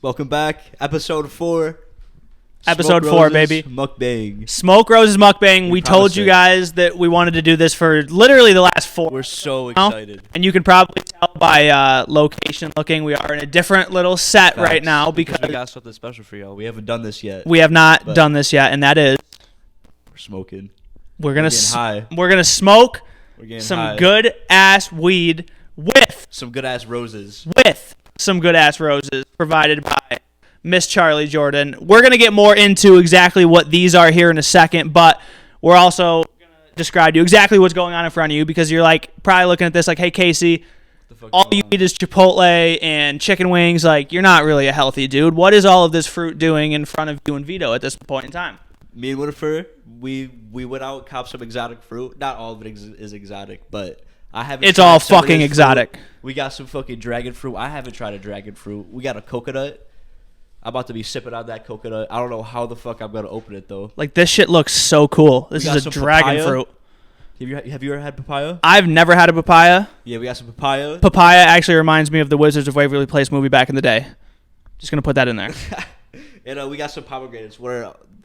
Welcome back. Episode 4. Episode 4, baby. Mukbang. Smokeroses Mukbang. We told you guys that we wanted to do this for literally the last 4. We're so excited. And you can probably tell by location looking, we are in a different little set right now because we got something special for y'all. We haven't done this yet. We have not done this yet, and that is we're smoking. We're gonna smoke some good ass weed with some good ass roses. Provided by Miss Charlie Jordan. We're going to get more into exactly what these are here in a second, but we're also going to describe to you exactly what's going on in front of you because you're probably looking at this like, hey, Casey, all you eat is Chipotle and chicken wings. You're not really a healthy dude. What is all of this fruit doing in front of you and Vito at this point in time? Me and Winifred, we went out and copped some exotic fruit. Not all of it is exotic, but I haven't. It's all fucking exotic. We got some fucking dragon fruit. I haven't tried a dragon fruit. We got a coconut. I'm about to be sipping out that coconut. I don't know how the fuck I'm gonna open it though. This shit looks so cool. This is a dragon fruit. Have you ever had papaya? I've never had a papaya. Yeah, we got some papaya. Papaya actually reminds me of the Wizards of Waverly Place movie back in the day. Just gonna put that in there. And we got some pomegranates.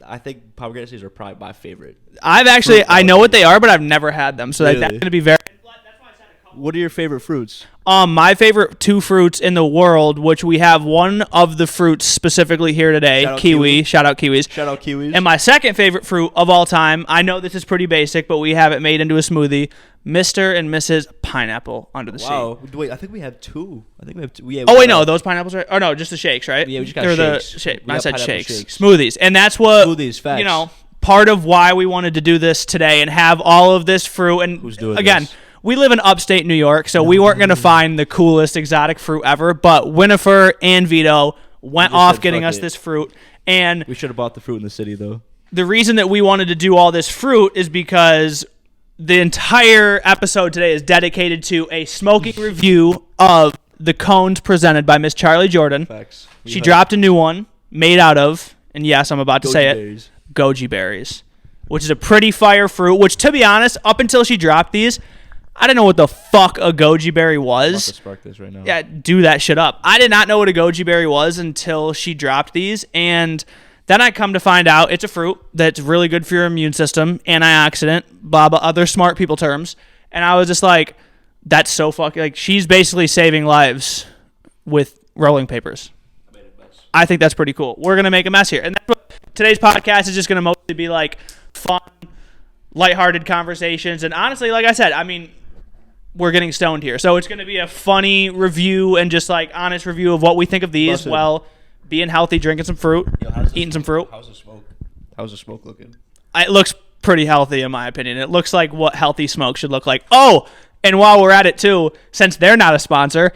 I think pomegranate seeds are probably my favorite. I know what they are, but I've never had them. So really? That's gonna be very. What are your favorite fruits? My favorite 2 fruits in the world, which we have one of the fruits specifically here today, kiwi. Shout out kiwis. Shout out kiwis. And my second favorite fruit of all time, I know this is pretty basic, but we have it made into a smoothie, Mr. and Mrs. Pineapple under the sea. Wow. Wait, I think we have 2. No, those pineapples are... Oh, no, just the shakes, right? Yeah, we just got shakes. I said shakes. Smoothies. And that's what... Smoothies, facts. Part of why we wanted to do this today and have all of this fruit. And who's doing again... this? We live in upstate New York, so we weren't going to find the coolest exotic fruit ever, but Winifred and Vito went off getting us this fruit. And we should have bought the fruit in the city, though. The reason that we wanted to do all this fruit is because the entire episode today is dedicated to a smoking review of the cones presented by Miss Charlie Jordan. Facts. She dropped a new one made out of, and yes, I'm about to say berries. It, Goji berries, which is a pretty fire fruit, which, to be honest, up until she dropped these, I didn't know what the fuck a goji berry was. I'm about to spark this right now. Yeah, do that shit up. I did not know what a goji berry was until she dropped these, and then I come to find out it's a fruit that's really good for your immune system, antioxidant, blah, blah, other smart people terms. And I was just like, that's so fucking... she's basically saving lives with rolling papers. I made a mess. I think that's pretty cool. We're going to make a mess here. And that's what today's podcast is just going to mostly be fun, lighthearted conversations. And honestly, like I said, we're getting stoned here. So it's going to be a funny review and just honest review of what we think of these while being healthy, drinking some fruit, eating some fruit. How's the smoke looking? It looks pretty healthy in my opinion. It looks like what healthy smoke should look like. Oh, and while we're at it too, since they're not a sponsor,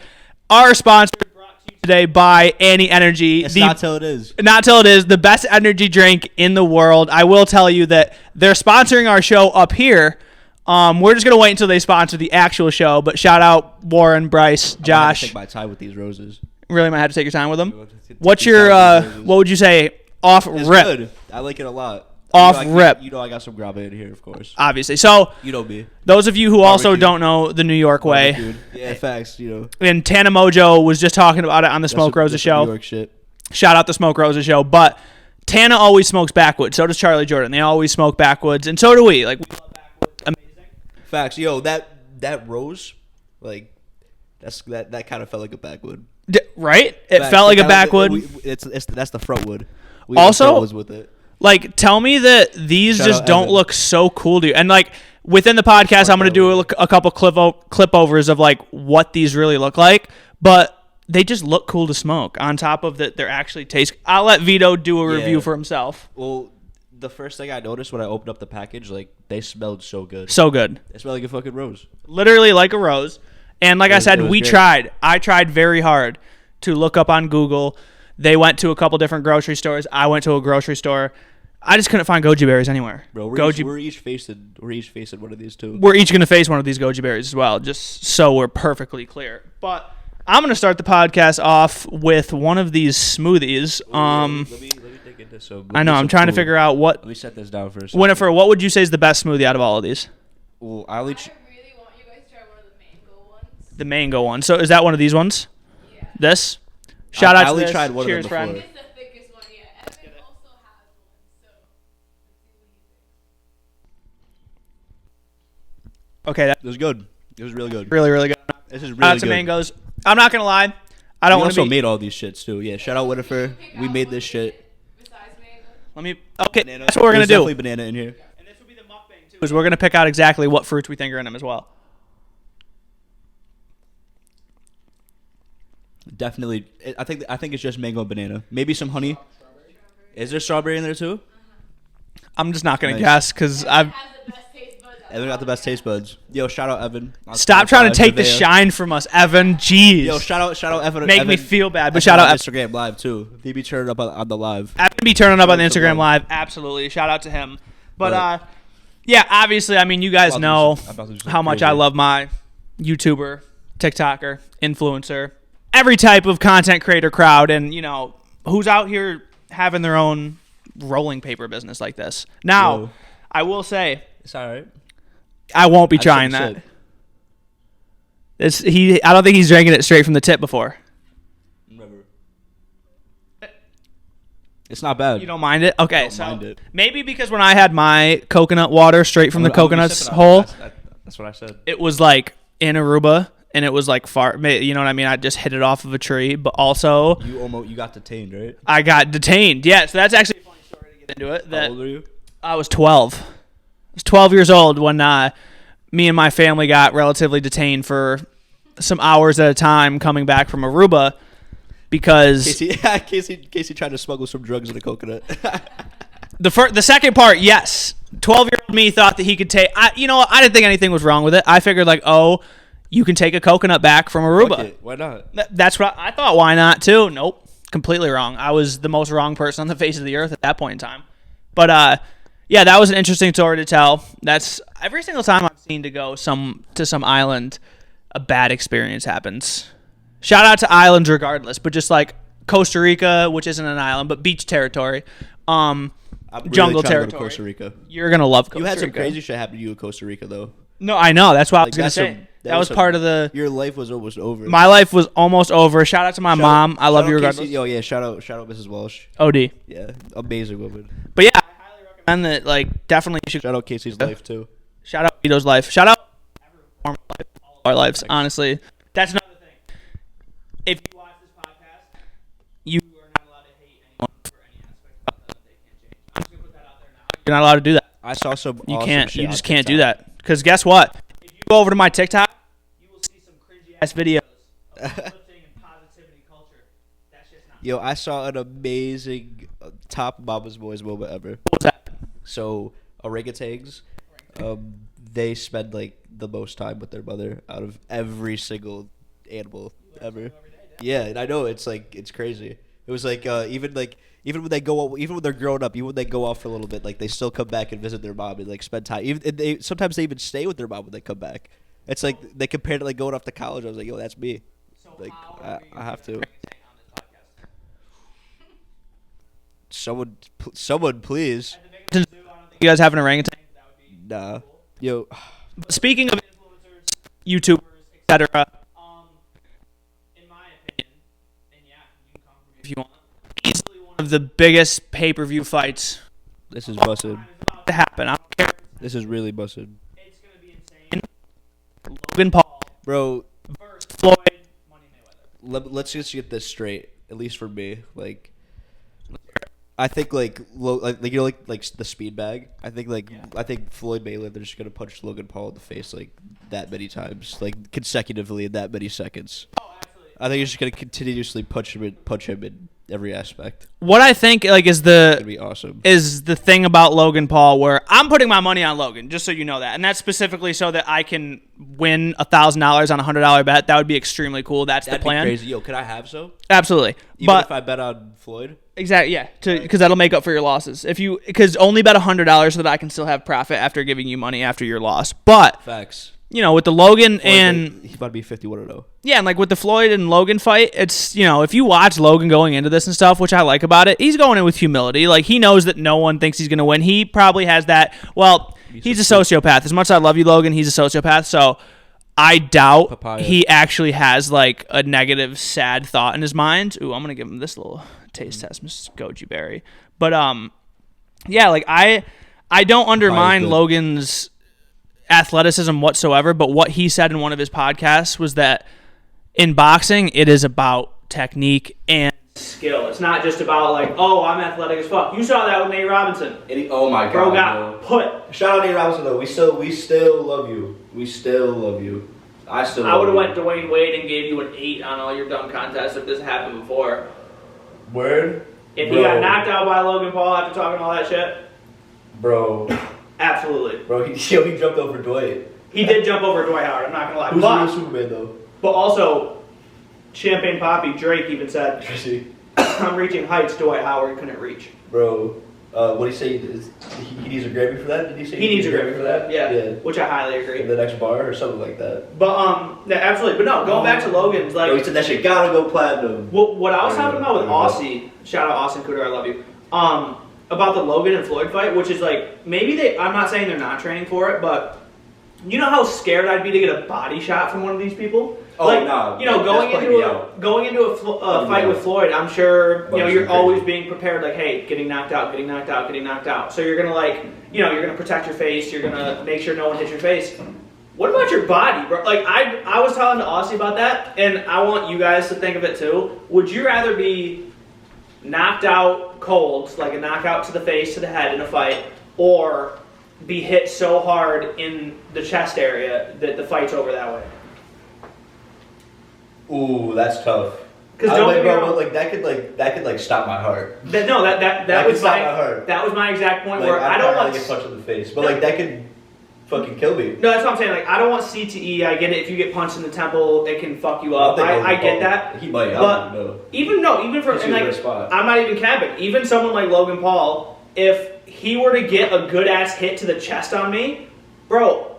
our sponsor is brought to you today by Annie Energy. Not till it is. Not till it is. The best energy drink in the world. I will tell you that they're sponsoring our show up here. We're just going to wait until they sponsor the actual show, but shout out Warren, Bryce, Josh. I might have to take my time with these roses. Really might have to take your time with them? What's your, what would you say, off it's rip? Good. I like it a lot. Rip. I got some grab in here, of course. Obviously. So, you know me. Those of you who also don't know the New York way. Yeah, facts, And Tana Mojo was just talking about it on the Smokeroses show. New York shit. Shout out the Smokeroses show. But Tana always smokes backwoods. So does Charlie Jordan. They always smoke backwoods. And so do we. We love backwoods. Amazing. Facts. That rose, that kind of felt like a backwood. Right? It felt like a backwood. That's the frontwood. We also was with it. Tell me that these just don't look so cool to you. And within the podcast, I'm going to do a couple clip overs of what these really look like. But they just look cool to smoke. On top of that, they're actually taste. I'll let Vito do a review for himself. Well, the first thing I noticed when I opened up the package, they smelled so good. So good. They smell like a fucking rose. Literally like a rose. And I said, we tried. I tried very hard to look up on Google. They went to a couple different grocery stores. I went to a grocery store. I just couldn't find goji berries anywhere. Bro, we're each facing one of these two. We're each going to face one of these goji berries as well, just so we're perfectly clear. But I'm going to start the podcast off with one of these smoothies. Let me dig into some. I know. I'm trying to figure out what. Let me set this down for a second. Winifred, what would you say is the best smoothie out of all of these? Well, I really want you guys to try one of the mango ones. The mango one. So is that one of these ones? Yeah. This? Shout out I to only this. tried one Cheers, of them friend. before. It's the thickest one yet. Evan also has one, so let's see what he thinks. Okay, that's It was good. It was really good. really, really good. This is Shout really out to good. mangoes. I'm not gonna lie. I don't We want to also be. made all these shits too. Yeah, shout out Winifred. Pick We out made one this shit. Besides mango. Let me. Okay, Banana. that's what we're gonna There's do. definitely banana in here. And this will be the mukbang too. Is we're gonna pick out exactly what fruits we think are in them as well. Definitely. I think it's just mango and banana. Maybe some honey. Is there strawberry in there too? I'm just not gonna Nice. guess because I've. Has the best taste buds. Evan got the best taste buds. Yo, shout out Evan. Stop trying to take the Nevaeh. shine from us, Evan. Jeez. Yo, shout out Evan. Make Evan. me feel bad, but Evan shout on out. Instagram live too. He be turning up on the live. Evan be turning up on the Shout out to Instagram Logan. live. Absolutely. Shout out to him. But But- yeah, obviously, I mean, you guys I'm know about to do something how much crazy. I love my YouTuber, TikToker, influencer, every type of content creator crowd, and you know who's out here having their own rolling paper business like this. Now, Yo. I will say It's all right. I won't be I trying should've that. said. I don't think he's drinking it straight from the tip before. Remember. It's not bad. You don't mind it? Okay, Don't so mind it. maybe because when I had my coconut water straight from the I'm gonna be coconut's sipping on hole, it. That's what I said. it was like in Aruba and it was like far, you know what I mean? I just hit it off of a tree, but also You got detained, right? I got detained. Yeah, so that's actually a funny story to get into it. How That old are you? I was 12. I was 12 years old when me and my family got relatively detained for some hours at a time coming back from Aruba because Casey tried to smuggle some drugs in a coconut. the second part, yes. 12-year-old me thought that he could take. I didn't think anything was wrong with it. I figured like, oh, you can take a coconut back from Fuck Aruba. it. Why not? That's what I thought. Why not too? Nope, completely wrong. I was the most wrong person on the face of the earth at that point in time. But yeah, that was an interesting story to tell. That's every single time I've seen to go to some island, a bad experience happens. Shout out to islands regardless, but just like Costa Rica, which isn't an island but beach territory, I'm really jungle trying to go to territory. Costa Rica. You're gonna love Costa You had some Rica. crazy shit happen to you in Costa Rica, though. No, I know. That's what I was gonna that's say. some- That was part of the. Your life was almost over. My life was almost over. Shout out to my mom. I love you Shout out regardless. Casey. Yo, yeah, shout out Mrs. Walsh. OD. Yeah, amazing woman. But yeah, I highly recommend that. Like, definitely you should Shout out Casey's life too. shout out Vito's life. Shout out every form of life, all of our lives. Honestly, that's another thing. If you watch this podcast, you are not allowed to hate anyone for any aspect about them that they can't change. I'm just gonna put that out there now. You're not allowed to do that. I saw some. You awesome can't. shit You on just can't do TikTok. that. Because guess what? If you go over to my TikTok, you will see some cringy ass videos of uplifting and positivity culture. That's just not. Yo, I saw an amazing top Mommas Boyz moment ever. What was that? So orangutans, they spend like the most time with their mother out of every single animal ever. Yeah, and I know it's crazy. It was like even when they're grown up, even when they go off for a little bit, like they still come back and visit their mom and like spend time. Sometimes they even stay with their mom when they come back. It's like they compared it like going off to college. I was like, yo, that's me. Like I have to. Someone, please. You guys have an orangutan? Nah. Yo. But speaking of influencers, YouTubers, etc., in my opinion, and yeah, you can come for me if you want, easily one of the biggest pay-per-view fights This is busted. is about to happen. I don't care. This is really busted. It's gonna be insane. Logan Paul Bro, versus Floyd. Money Mayweather. let's just get this straight. At least for me, like, I think like the speed bag. I think Floyd Mayweather's just gonna punch Logan Paul in the face like that many times, like consecutively in that many seconds. Oh, absolutely. I think he's just gonna continuously punch him in every aspect. What I think like is It's gonna be awesome. the thing about Logan Paul where I'm putting my money on Logan, just so you know that. And that's specifically so that I can win $1,000 on a $100 bet. That would be extremely cool. That's That'd the plan. be crazy. Yo, could I have some? Absolutely. Even but if I bet on Floyd? exactly, yeah, because that'll make up for your losses. Because only bet $100 so that I can still have profit after giving you money after your loss. But Facts. with the Logan and He's about to be 51-0. yeah, and like with the Floyd and Logan fight, it's if you watch Logan going into this and stuff, which I like about it, he's going in with humility. Like he knows that no one thinks he's gonna win. He probably has that. Well, he's a sociopath. As much as I love you, Logan, he's a sociopath. So I doubt Papaya. he actually has like a negative, sad thought in his mind. Ooh, I'm gonna give him this little taste test, Mrs. Goji Berry. But yeah, like I don't undermine good. Logan's athleticism whatsoever. But what he said in one of his podcasts was that in boxing, it is about technique and skill. It's not just about like, oh, I'm athletic as fuck. You saw that with Nate Robinson. Oh my god, Bro got put. Shout out Nate Robinson though. We still love you. We still love you. I would have went Dwayne Wade and gave you an 8 on all your dunk contests if this happened before. Word. If he got knocked out by Logan Paul after talking all that shit, bro. Absolutely. Bro, he jumped over Dwight. He did jump over Dwight Howard. I'm not gonna lie. Who's the real Superman though? But also, Champagne Poppy Drake even said, "I'm reaching heights Dwight Howard couldn't reach." Bro, what did he say? He needs a Grammy for that? Did he say he needs a Grammy for that? Yeah. Which I highly agree. In the next bar or something like that. But yeah, absolutely. But no, going back to Logan's, like, bro, he said that shit gotta go platinum. What I was talking about with Aussie, shout out Austin Cooter, I love you. About the Logan and Floyd fight, which is like maybe I'm not saying they're not training for it, but you know how scared I'd be to get a body shot from one of these people. Oh, like, no. You know, going into a fight with Floyd, I'm sure, you know, you're always being prepared, like, hey, getting knocked out. So you're going to, like, you know, you're going to protect your face. You're going to make sure no one hits your face. What about your body, bro? Like, I was telling to Aussie about that, and I want you guys to think of it, too. Would you rather be knocked out cold, like a knockout to the face, to the head in a fight, or be hit so hard in the chest area that the fight's over that way? Ooh, that's tough. Because don't get me wrong, but like that could stop my heart. That was stop my heart. That was my exact point. Like, where I don't want to get punched in the face, but like that could fucking kill me. No, that's what I'm saying. Like, I don't want CTE. I get it. If you get punched in the temple, it can fuck you up. I get that. He might. But even for and like, I'm not even capping. Even someone like Logan Paul, if he were to get a good ass hit to the chest on me, bro.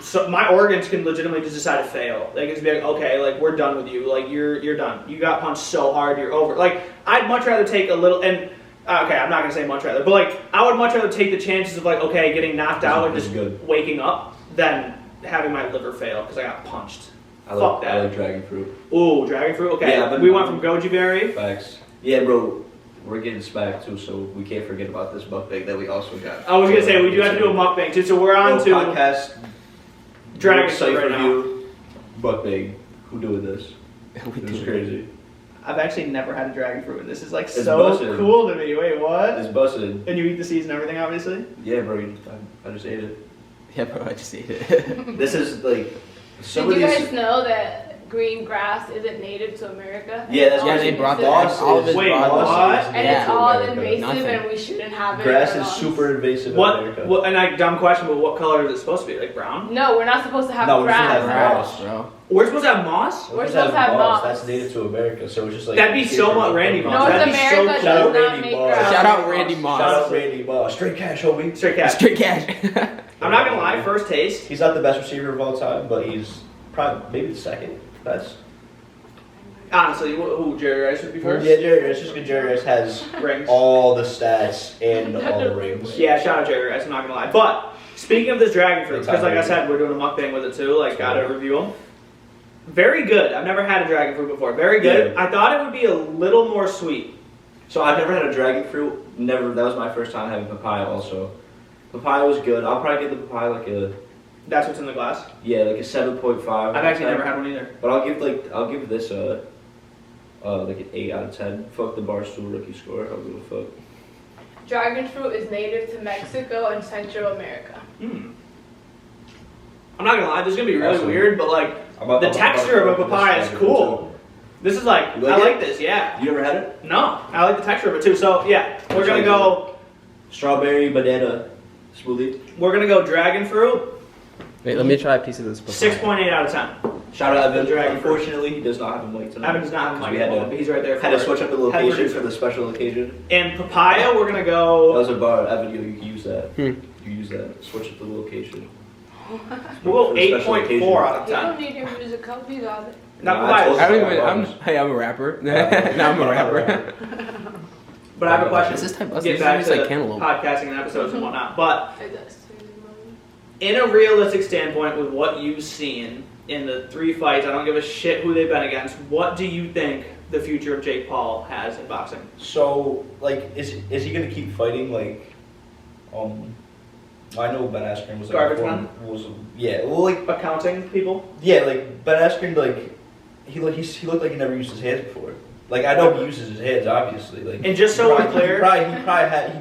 So my organs can legitimately just decide to fail. They can just be like, okay, like we're done with you. Like you're done. You got punched so hard, you're over. Like I'd much rather take a little okay, I'm not gonna say much rather, but like I would much rather take the chances of like okay, getting knocked out and just waking up than having my liver fail because I got punched. Fuck that. I like dragon fruit. Ooh, dragon fruit. Okay, yeah, we went from goji berry. Facts. Yeah, bro. We're getting smacked too, so we can't forget about this mukbang that we also got. I was gonna say we do have to do a mukbang too, so we're on to podcast. Dragon fruit right now. Mukbang. Who doing this? This is crazy. I've actually never had a dragon fruit, and this is like it's so bussin'. cool to me. Wait, what? It's busted. And you eat the seeds and everything, obviously? Yeah, bro. I just ate it. Yeah, bro. I just ate it. This is like. Did you guys know that green grass isn't native to America? Yeah, that's yeah. They brought that. All Wait, what? And it's all invasive, and we shouldn't have it. Grass is super invasive in America. What? And like dumb question, but what color is it supposed to be? Like brown? No, we're not supposed to have No, we're supposed to grass. have Grass, bro. We're supposed to have moss? We're supposed to have moss. That's native to America, so it's just like. That'd be so much Randy Moss. North That'd be so America cool. does not Randy make Moss. grass. Shout out Randy Moss. Shout out Randy Moss. Straight cash, homie. Straight cash. Straight cash. I'm not gonna lie, first taste. He's not the best receiver of all time, but he's probably maybe the second best. Honestly, who Jerry Rice would be first? Yeah, Jerry Rice. Just because Jerry Rice has Rings. all the stats and all the rings. Yeah, shout out Jerry Rice, I'm not gonna lie. But speaking of this dragon fruit, because like I said, we're doing a mukbang with it too, like gotta review them. Very good. I've never had a dragon fruit before. Very good. Yeah. I thought it would be a little more sweet. So I've never had a dragon fruit. Never. That was my first time having papaya also. Papaya was good. I'll probably give the papaya like a. That's what's in the glass? Yeah, like a 7.5. I've actually never had one either. But I'll give this like an 8 out of 10. Fuck the Barstool rookie score. I'll give a fuck. Dragon fruit is native to Mexico and Central America. I'm not gonna lie, this is gonna be really weird, but like the texture of a papaya is cool. This is like, I like this, yeah. You never had it? No, I like the texture of it too. So yeah, we're gonna go strawberry banana smoothie. We're gonna go dragon fruit. Wait, let me try a piece of this papaya. 6.8 out of 10. Shout out Evan. Unfortunately, he does not have a mic tonight. Evan does not have a mic, but he's right there. Had to switch up the location for the special occasion. And papaya, we're gonna go. That was a bar. Evan, you can use that. You use that. Switch up the location. We'll go 8.4 out of 10. You don't need your musical, you got it. Not papaya. I'm a rapper. Now I'm a rapper. But I have a question. Is this type of Get back to like cantaloupe? podcasting and episodes and whatnot. But It does. in a realistic standpoint, with what you've seen, in the 3 fights. I don't give a shit who they've been against. What do you think the future of Jake Paul has in boxing? So, like, is he gonna keep fighting? Like, I know Ben Askren was like Garbage man? Yeah, well, like Accounting people? Yeah, like Ben Askren, like he looked like he never used his hands before. Like I know he uses his hands, obviously. Like, and just so we're clear,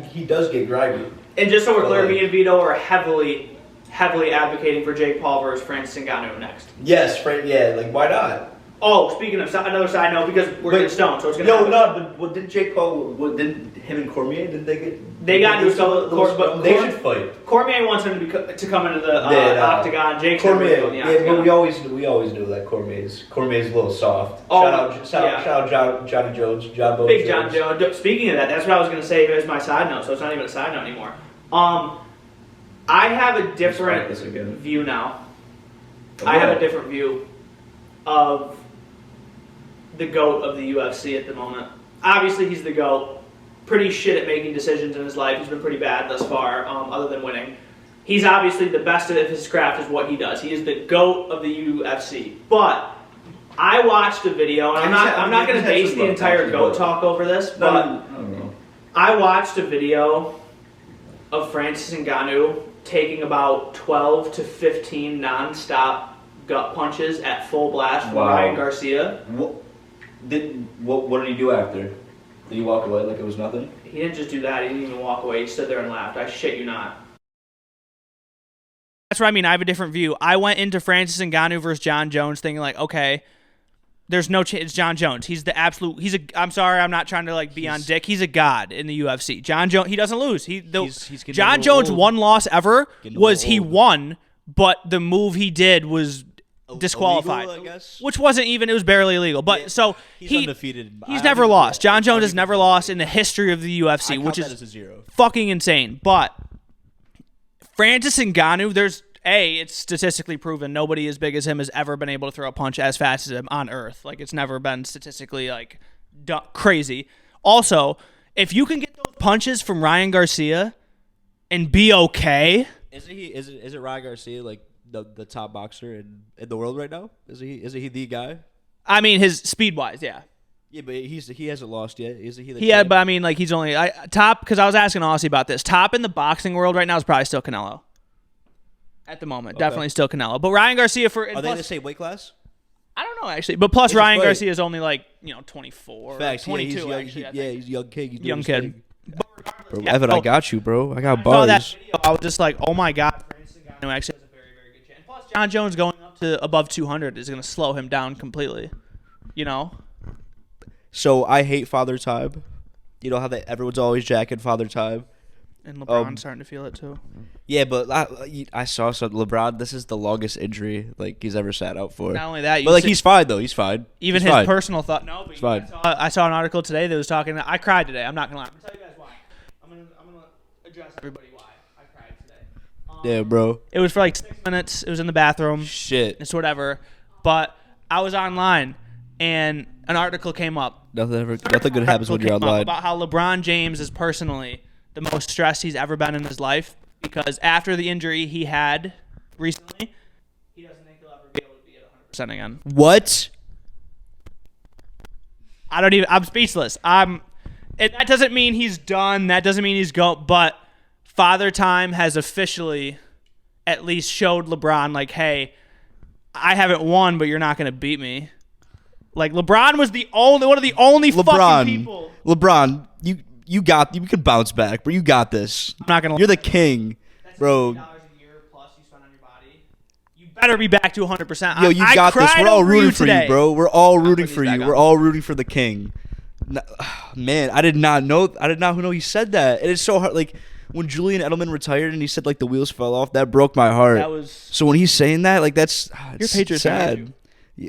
he does get grimy. And just so we're clear, like, me and Vito are heavily advocating for Jake Paul versus Francis Ngannou next. Yes, yeah. Like why not? Oh, speaking of another side note, because we're getting stoned, so it's gonna. But didn't Jake Paul? Didn't him and Cormier? Didn't they get? They got into a but they should fight. Cormier wants him to come into the octagon. Jake Cormier, but we always knew that Cormier's a little soft. Oh, shout out Johnny Jones, Big John Jones. Speaking of that, that's what I was gonna say as my side note. So it's not even a side note anymore. I have a different view now. I have a different view of the GOAT of the UFC at the moment. Obviously, he's the GOAT. Pretty shit at making decisions in his life. He's been pretty bad thus far, other than winning. He's obviously the best at his craft is what he does. He is the GOAT of the UFC. But I watched a video, and I'm not going to base the entire GOAT talk over this, but I watched a video of Francis Ngannou taking about 12 to 15 non-stop gut punches at full blast from Ryan Garcia. What did he do after? Did he walk away like it was nothing? He didn't just do that. He didn't even walk away. He stood there and laughed. I shit you not. That's what I mean. I have a different view. I went into Francis Ngannou versus John Jones thinking like, okay, there's no chance. It's John Jones. He's the absolute. I'm sorry. I'm not trying to like be on dick. He's a god in the UFC. John Jones. He doesn't lose. John Jones' one loss ever was he won, but the move he did was disqualified, illegal, I guess. Which wasn't even. It was barely illegal. But yeah, so he's undefeated. He's never lost. John Jones has never lost in the history of the UFC, which is fucking insane. But Francis Ngannou, it's statistically proven nobody as big as him has ever been able to throw a punch as fast as him on earth. Like it's never been statistically like crazy. Also, if you can get those punches from Ryan Garcia and be okay, is it Ryan Garcia like the top boxer in the world right now? Is he the guy? I mean, his speed wise, yeah. Yeah, but he hasn't lost yet. Is he? Yeah, but I mean, like he's only top because I was asking Aussie about this. Top in the boxing world right now is probably still Canelo. At the moment, definitely still Canelo. But Ryan Garcia are they in the same weight class? I don't know actually. But plus Ryan Garcia is only like 24, Facts. 22. Yeah, he's young. He's a young kid. Young kid. Bro, Evan, I got you, bro. I got bars. I saw that video. I was just like, oh my god, Francis Ngannou actually has a very, very good chance. Plus, John Jones going up to above 200 is going to slow him down completely. So I hate Father Time. You know how everyone's always jacking Father Time. And LeBron's starting to feel it too. Yeah, but I saw some LeBron. This is the longest injury like he's ever sat out for. Not only that, but he's fine though. He's fine. Even he's his fine. personal thought. No, but he's fine. I saw an article today that was talking. I cried today. I'm not gonna lie. I'm gonna tell you guys why. I'm gonna address everybody why I cried today. Yeah, bro. It was for like 6 minutes. It was in the bathroom. Shit. It's whatever. But I was online and an article came up. Nothing good happens when you're online. About how LeBron James is personally the most stressed he's ever been in his life because after the injury he had recently, he doesn't think he'll ever be able to be at 100% again. What? I'm speechless. That doesn't mean he's done. That doesn't mean he's going. But Father Time has officially at least showed LeBron like, hey, I haven't won, but you're not going to beat me. Like LeBron was one of the only fucking people. LeBron, you can bounce back, bro. You got this. I'm not gonna. You're the king, bro. $60 a year plus you spend on your body. You better be back to 100%. Yo, you got this. We're all rooting for you, bro. We're all rooting for you. We're all rooting for the king. Man, I did not know he said that. And it's so hard. Like when Julian Edelman retired and he said like the wheels fell off, that broke my heart. So when he's saying that, like that's you're Patriots sad. Fan.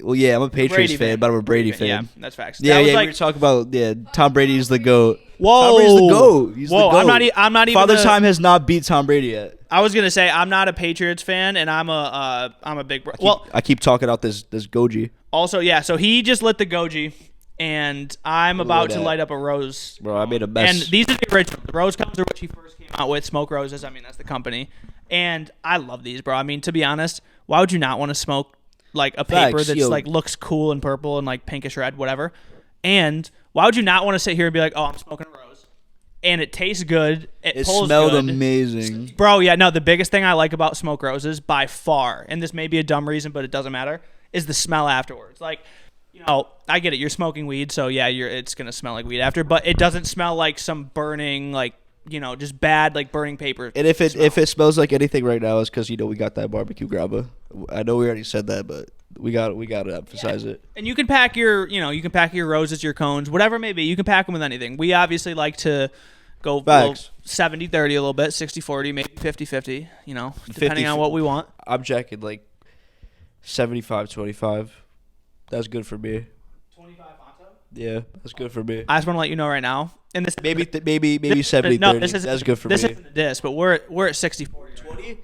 Well, yeah, I'm a Patriots fan, but I'm a Brady fan. Yeah, that's facts. Yeah, we were talking about Tom Brady's the GOAT. Whoa, Tom Brady's the GOAT. He's whoa, the GOAT. I'm not even. Father Time has not beat Tom Brady yet. I was gonna say I'm not a Patriots fan, and I'm a big. I keep talking about this Goji. Also, yeah, so he just lit the Goji, and I'm about to light up a rose. Bro, I made a mess. And these are the original. The rose cones are what she first came out with. Smokeroses. I mean, that's the company. And I love these, bro. I mean, to be honest, why would you not want to smoke like a paper Facts, that's yo. like looks cool and purple and like pinkish red, whatever. And why would you not want to sit here and be like, oh, I'm smoking a rose, and it tastes good, it pulls smelled good. amazing. Bro, yeah, no, the biggest thing I like about Smokeroses by far, and this may be a dumb reason, but it doesn't matter, is the smell afterwards. Like, you know, I get it, you're smoking weed, so yeah, it's gonna smell like weed after, but it doesn't smell like some burning, like, you know, just bad, like burning paper. And if it smell. smells like anything right now, it's because we got that barbecue grabba. I know we already said that, but we got to emphasize it. And you can pack your roses, your cones, whatever it may be. You can pack them with anything. We obviously like to go Facts. 70-30 a little bit, 60-40, maybe 50-50, you know, depending on what we want. I'm jacking like 75-25. That's good for me. 25 Fonto? Yeah, that's good for me. I just want to let you know right now. And this Maybe 70-30. No, this isn't, that's good for this me. isn't a diss, but we're at 60-40. 20?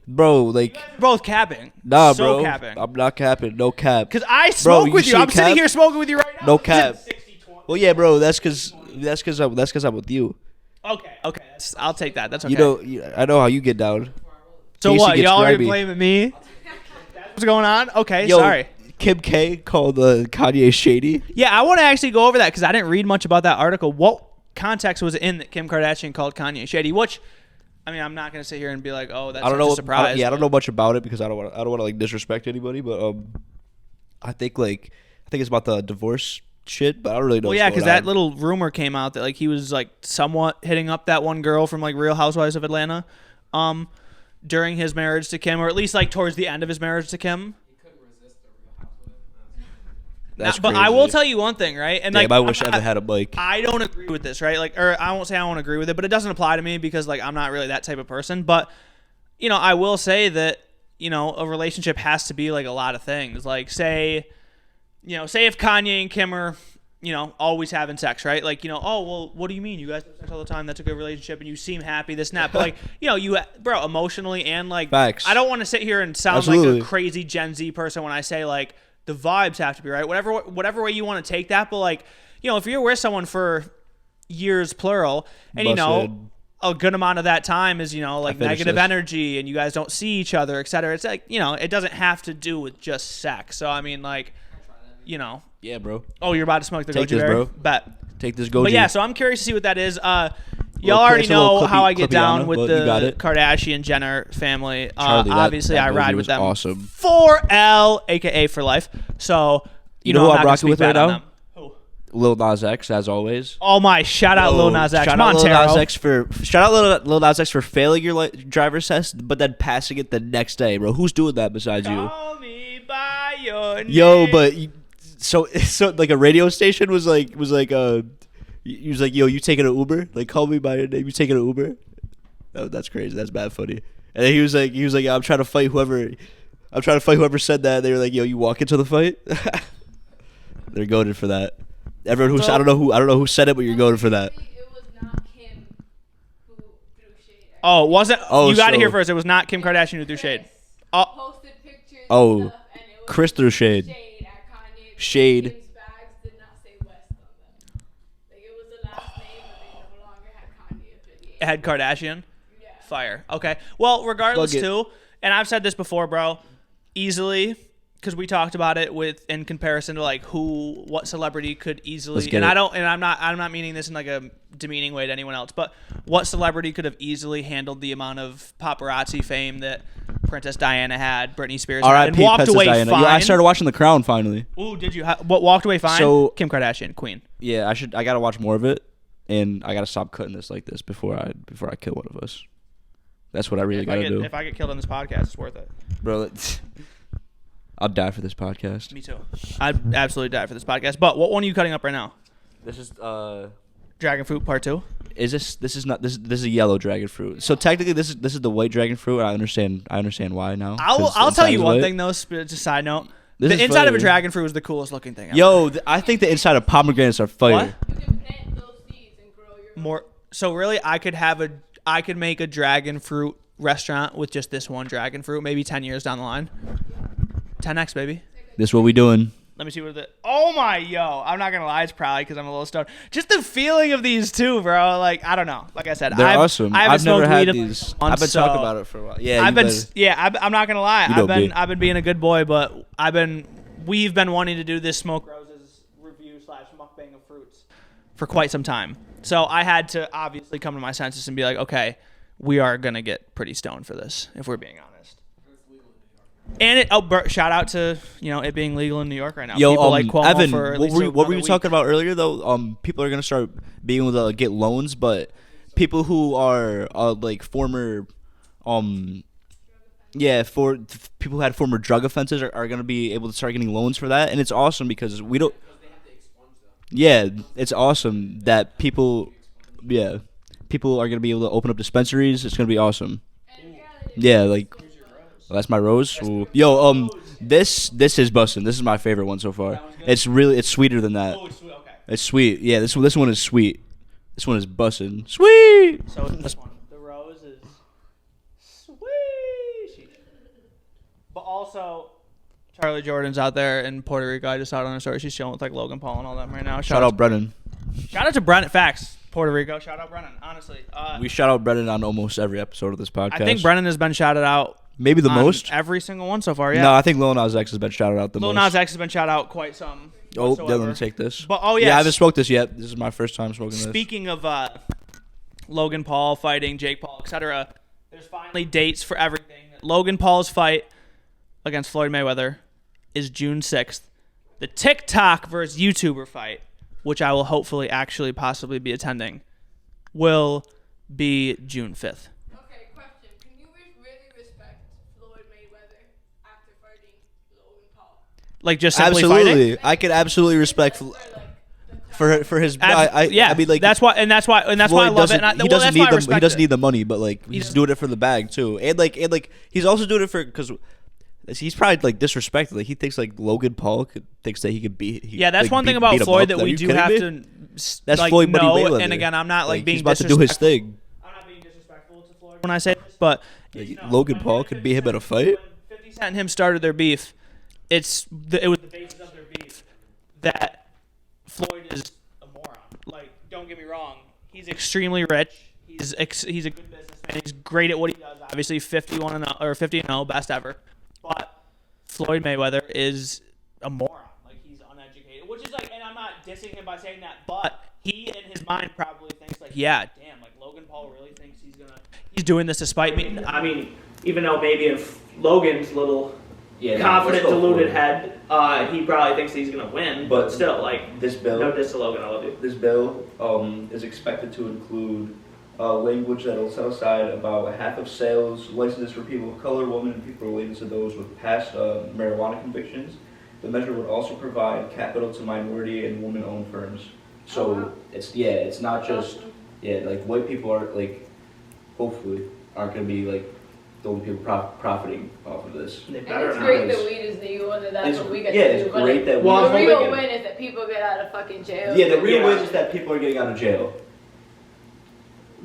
Bro, like, We're both capping. nah, so bro. capping. I'm not capping. No cap. Because I smoke you with you. see I'm sitting cap? here smoking with you right now. No cap. 60-20. Well, yeah, bro. That's because I'm with you. Okay. I'll take that. That's okay. I know how you get down. So Casey what? gets Y'all are grimy. blaming me? That's what's going on? Okay, Yo, sorry. Kim K called Kanye shady. Yeah, I want to actually go over that because I didn't read much about that article. What context was it in that Kim Kardashian called Kanye shady? Which, I mean, I'm not gonna sit here and be like, oh, that's I don't know. a surprise. I don't know much about it because I don't want to like disrespect anybody. But I think it's about the divorce shit. But I don't really know. Well, yeah, because that little rumor came out that like he was like somewhat hitting up that one girl from like Real Housewives of Atlanta, during his marriage to Kim, or at least like towards the end of his marriage to Kim. That's But crazy. I will tell you one thing, right? And Damn, like, I wish Evan had a mic. I don't agree with this, right? Like, or I won't say I won't agree with it, but it doesn't apply to me because like I'm not really that type of person. But you know, I will say that you know a relationship has to be like a lot of things. Like, say if Kanye and Kim are always having sex, right? Like, oh well, what do you mean? You guys have sex all the time? That's a good relationship, and you seem happy. This and that, but like, bro, emotionally and like, Facts. I don't want to sit here and sound like Absolutely. a crazy Gen Z person when I say like. The vibes have to be right. Whatever way you want to take that, but like, if you're with someone for years plural, and Busted. a good amount of that time is like finished negative this. energy, and you guys don't see each other, etc. It's like it doesn't have to do with just sex. So I mean, like, Yeah, bro. oh, you're about to smoke the Take Goji this, berry? bro. Bet. Take this Goji. But yeah, so I'm curious to see what that is. Y'all Well, already it's a little know how I get down clippy-clippy-ana, with but you got the it. Kardashian Jenner family. Charlie, Obviously, that I ride Goji with was them. awesome. 4L, aka for life. So You know who I'm I'm not gonna rocking speak with right bad on now? them. Who? Lil Nas X, as always. Oh my! Shout out Lil Nas X, Shout out Lil Montero. Nas X Lil Nas X for failing your driver's test, but then passing it the next day, bro. Who's doing that besides you? Call me by your name. Yo, but so like a radio station was like he was like, yo, you taking an Uber? Like, call me by your name. You taking an Uber? That's crazy. That's bad funny. And then he was like, yeah, I'm trying to fight whoever said that. They were like, yo, you walk into the fight. They're goaded for that. Everyone who I don't know who said it, but you're goaded for that. It was not Kim who threw shade at Oh, was it? Oh, you got to so- hear first. It was not Kim Kardashian who threw shade. Oh, posted pictures Oh, and stuff, and it was Chris threw shade. at Kanye. Shade. Kim's bags did not say West on them. Like, it was the last name, but they no longer had Kanye affiliated. had Kardashian. Yeah. Fire. Okay. Well, regardless Plug it. too, and I've said this before, bro. Easily, because we talked about it in comparison to like what celebrity could easily, Let's get and it. I'm not meaning this in like a demeaning way to anyone else, but what celebrity could have easily handled the amount of paparazzi fame that Princess Diana had, Britney Spears had, and R.I.P. walked Princess away Diana. fine. Yeah, I started watching The Crown finally. Ooh, did you? What walked away fine? So- Kim Kardashian, Queen. Yeah, I gotta watch more of it, and I gotta stop cutting this like this before I kill one of us. That's what I really gotta do, If I get killed on this podcast, it's worth it. bro. I'll die for this podcast. Me too. I'd absolutely die for this podcast. But what one are you cutting up right now? This is Dragon Fruit Part 2? This is a yellow dragon fruit. So technically this is the white dragon fruit. And I understand why now. 'cause the I'll tell inside you is one white. thing though. Just a side note. This The is inside of a fire. dragon fruit is the coolest looking thing ever. Yo, I think the inside of pomegranates are fire. What? You can plant those seeds and grow your More. So really, I could make a dragon fruit restaurant with just this one dragon fruit. Maybe 10 years down the line. 10x, baby. This what we doing. Let me see what the. Oh my yo! I'm not gonna lie, it's probably because I'm a little stoned. Just the feeling of these two, bro. Like I don't know. Like I said, They're awesome. I've never had these. I've been talking about it for a while. Yeah, I'm not gonna lie. I've been being a good boy, but we've been wanting to do this Smokeroses review / mukbang of fruits for quite some time. So I had to obviously come to my senses and be like, okay, we are gonna get pretty stoned for this, if we're being honest. And shout out to it being legal in New York right now. Yo, people like Cuomo Evan, for what were you talking about earlier though? People are gonna start being able to get loans, but people who are like former, people who had former drug offenses are gonna be able to start getting loans for that, and it's awesome because we don't. Yeah, it's awesome that people are gonna be able to open up dispensaries. It's gonna be awesome. Yeah, like. Oh, that's my rose. Ooh. Yo, this is bussin'. This is my favorite one so far. It's sweeter than that. Oh, it's sweet. Okay. It's sweet. Yeah, this one is sweet. This one is bussin'. Sweet. So this one, the rose is sweet. But also, Charlie Jordan's out there in Puerto Rico. I just saw it on her story. She's chilling with like Logan Paul and all them right now. Shout out Brennan. Shout out to Brennan. Facts. Puerto Rico. Shout out Brennan. Honestly. We shout out Brennan on almost every episode of this podcast. I think Brennan has been shouted out. Maybe the most? Every single one so far, yeah. No, I think Lil Nas X has been shouted out the most. Lil Nas X has been shouted out quite some. Oh, then let me take this. But yes. Yeah, I haven't smoked this yet. This is my first time smoking this. Speaking of Logan Paul fighting Jake Paul, etc., there's finally dates for everything. Logan Paul's fight against Floyd Mayweather is June 6th. The TikTok versus YouTuber fight, which I will hopefully actually possibly be attending, will be June 5th. Like just simply absolutely fighting? I could absolutely respect for his I mean like that's why I love it. He doesn't need the money, but like he's doing it for the bag too, and like he's also doing it for because he's probably like disrespected. Like he thinks like Logan Paul thinks that he could beat. That's one thing about Floyd that we do have to. That's like, Floyd, no, Mayweather. And again, I'm not like being he's about to do his thing. I'm not being disrespectful to Floyd when I say this, but Logan Paul could beat him at a fight. When 50 Cent and him started their beef. It was the basis of their beef that Floyd is a moron. Like, don't get me wrong, he's extremely rich. He's a good businessman. He's great at what he does. Obviously, 50-0, best ever. But Floyd Mayweather is a moron. Like he's uneducated, which is like, and I'm not dissing him by saying that, but he in his mind probably thinks like, yeah, damn, like Logan Paul really thinks he's doing this to spite me. I mean, even though maybe if Logan's little. Confident, deluded head. He probably thinks he's gonna win, but still, like this bill. No diss to Logan, I love you. This bill is expected to include language that will set aside about half of sales licenses for people of color, women, and people related to those with past marijuana convictions. The measure would also provide capital to minority and woman-owned firms. So it's not just like white people are like hopefully aren't gonna be like. The only people profiting off of this. And it's great that weed is legal and that's what we get to do. It's great that the real win is that people get out of fucking jail. Yeah, the real win is that people are getting out of jail.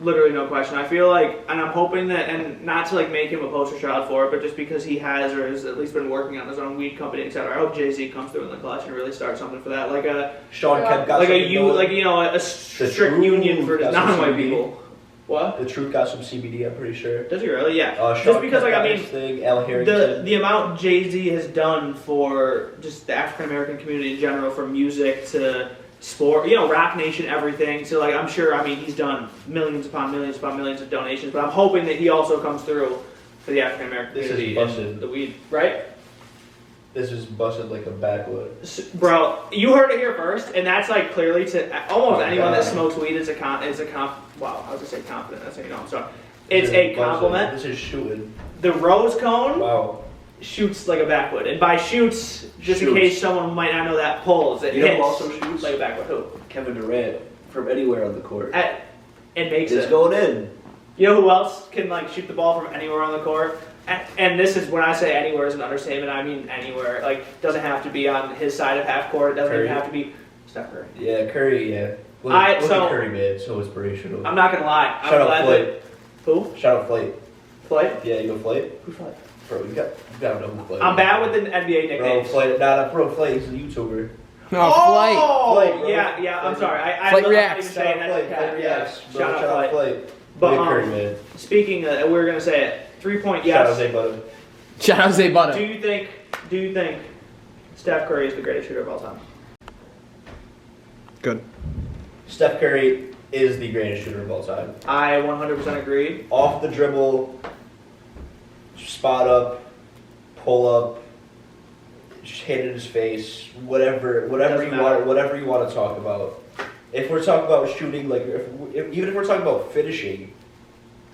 Literally no question. I feel like, and I'm hoping that, and not to like make him a poster child for it, but just because he has or has at least been working on his own weed company, etc. I hope Jay-Z comes through in the clutch and really starts something for that, like a Sean Kemp got a strict union for non-white people. What? The Truth got some CBD, I'm pretty sure. Does he really? Yeah. Just because, like, I mean, the amount Jay-Z has done for just the African American community in general, from music to sport, Rock Nation, everything. So, like, I'm sure, I mean, he's done millions upon millions upon millions of donations, but I'm hoping that he also comes through for the African American community and the weed, right? This is busted like a backwood. Bro, you heard it here first, and that's like clearly to almost anyone that smokes weed is a wow, I was gonna say confident, that's how you know I'm sorry. It's a compliment. This is shooting. The rose cone shoots like a backwood. And by shoots, just in case someone might not know that, pulls. It hits also shoots like a backwood. Who? Kevin Durant from anywhere on the court. And makes it's it. going in. You know who else can like shoot the ball from anywhere on the court? And this is when I say anywhere is an understatement. I mean anywhere. Like, doesn't have to be on his side of half court. It doesn't even have to be Steph Curry. Yeah, Curry. Yeah. Look at Curry, man. So inspirational. I'm not gonna lie. Shout out Floyd. Who? Shout out Floyd. Floyd? Yeah, you know Floyd? Who's Floyd? Bro, you gotta know who Floyd I'm is. bad with the NBA Bro, nicknames. Floyd, Floyd is a YouTuber. Oh, Floyd, bro. yeah. I'm sorry. I Flight I'm not reacts. even saying that to Kat. Floyd Yeah. reacts. Bro, Shout out Floyd. Floyd. But Big Curry, man. speaking of, we're gonna say it. 3-point, Shout out yes. Zay Butter. Shout out Zay Butter. Do you think Steph Curry is the greatest shooter of all time? Good. Steph Curry is the greatest shooter of all time. I 100% agree. Off the dribble, spot up, pull up, hit in his face, whatever Doesn't you matter. want, whatever you want to talk about. If we're talking about shooting, like even if we're talking about finishing,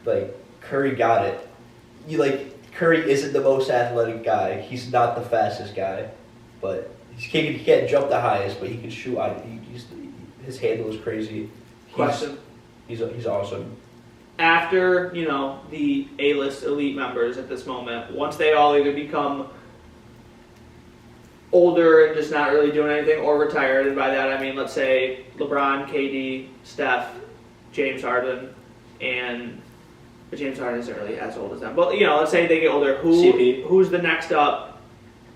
like Curry got it. Curry isn't the most athletic guy. He's not the fastest guy, but he can't jump the highest, but he can shoot. His handle is crazy. Question. He's awesome. After, the A-list elite members at this moment, once they all either become older and just not really doing anything or retired, and by that I mean, let's say LeBron, KD, Steph, James Harden, but James Harden isn't really as old as them. But, let's say they get older. CP. Who's the next up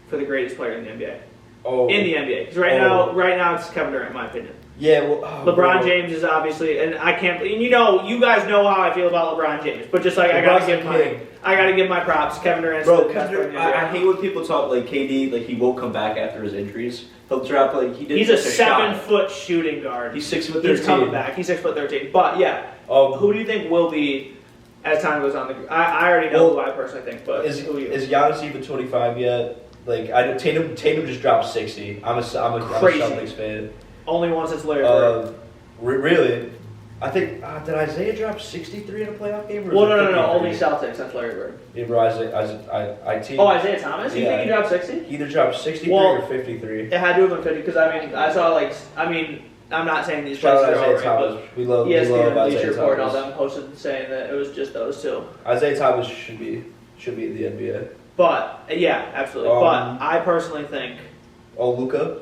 for the greatest player in the NBA? Oh, In the NBA. Because right now it's Kevin Durant, in my opinion. yeah. Well, LeBron James is obviously, and I can't. And you guys know how I feel about LeBron James, but just like I gotta give my props. Kevin Durant's Bro, the best player in the I NBA. hate when people talk like KD, like he won't come back after his injuries. He'll drop he did. He's a shot. 7-foot shooting guard. He's 6'13". He's coming back. He's 6'13". But yeah, who do you think will be as time goes on? I already know who I personally think, but Is who are you? Giannis even 25 yet? Like I know Tatum just dropped 60. I'm a Crazy. Celtics fan. Only one since Larry Bird. Really? I think did Isaiah drop 63 in a playoff game? Or Well, was it no. 53? Only Celtics. That's Larry Bird. Yeah, bro, Isaiah Isaiah Thomas. You Yeah. think he dropped 60? He either dropped 63 Well, or 53. It had to have been 50 because I saw I'm not saying these Shout places out are Isaiah all right, Thomas. We love ESPN and Bleacher Isaiah Report and all Thomas. them posted saying that it was just those two. Isaiah Thomas should be in the NBA. But yeah, absolutely. But I personally think Oh, Luka.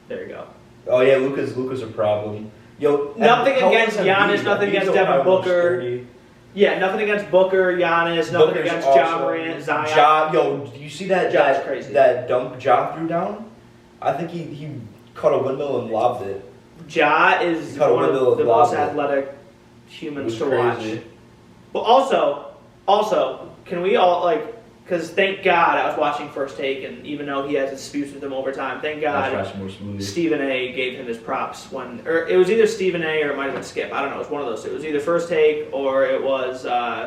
there you go. Oh yeah, Luka's a problem. Yo, Nothing how against old is Giannis, Embiid? nothing Embiid's against only Devin almost Booker. 30. Yeah, nothing against Booker, Giannis, nothing Booker's against awesome. Ja Morant, Zion. Do you see that? Ja's crazy. That dunk Ja threw down. I think he caught a windmill and lobbed it. Ja is He caught a one windmill of the and most lobbed it. athletic It humans was to crazy. watch. But also, can we all because thank God I was watching First Take, and even though he has disputes with him over time, thank God That's more smooth. Stephen A. gave him his props or it was either Stephen A. or it might have been Skip. I don't know. It was one of those two. It was either First Take or it was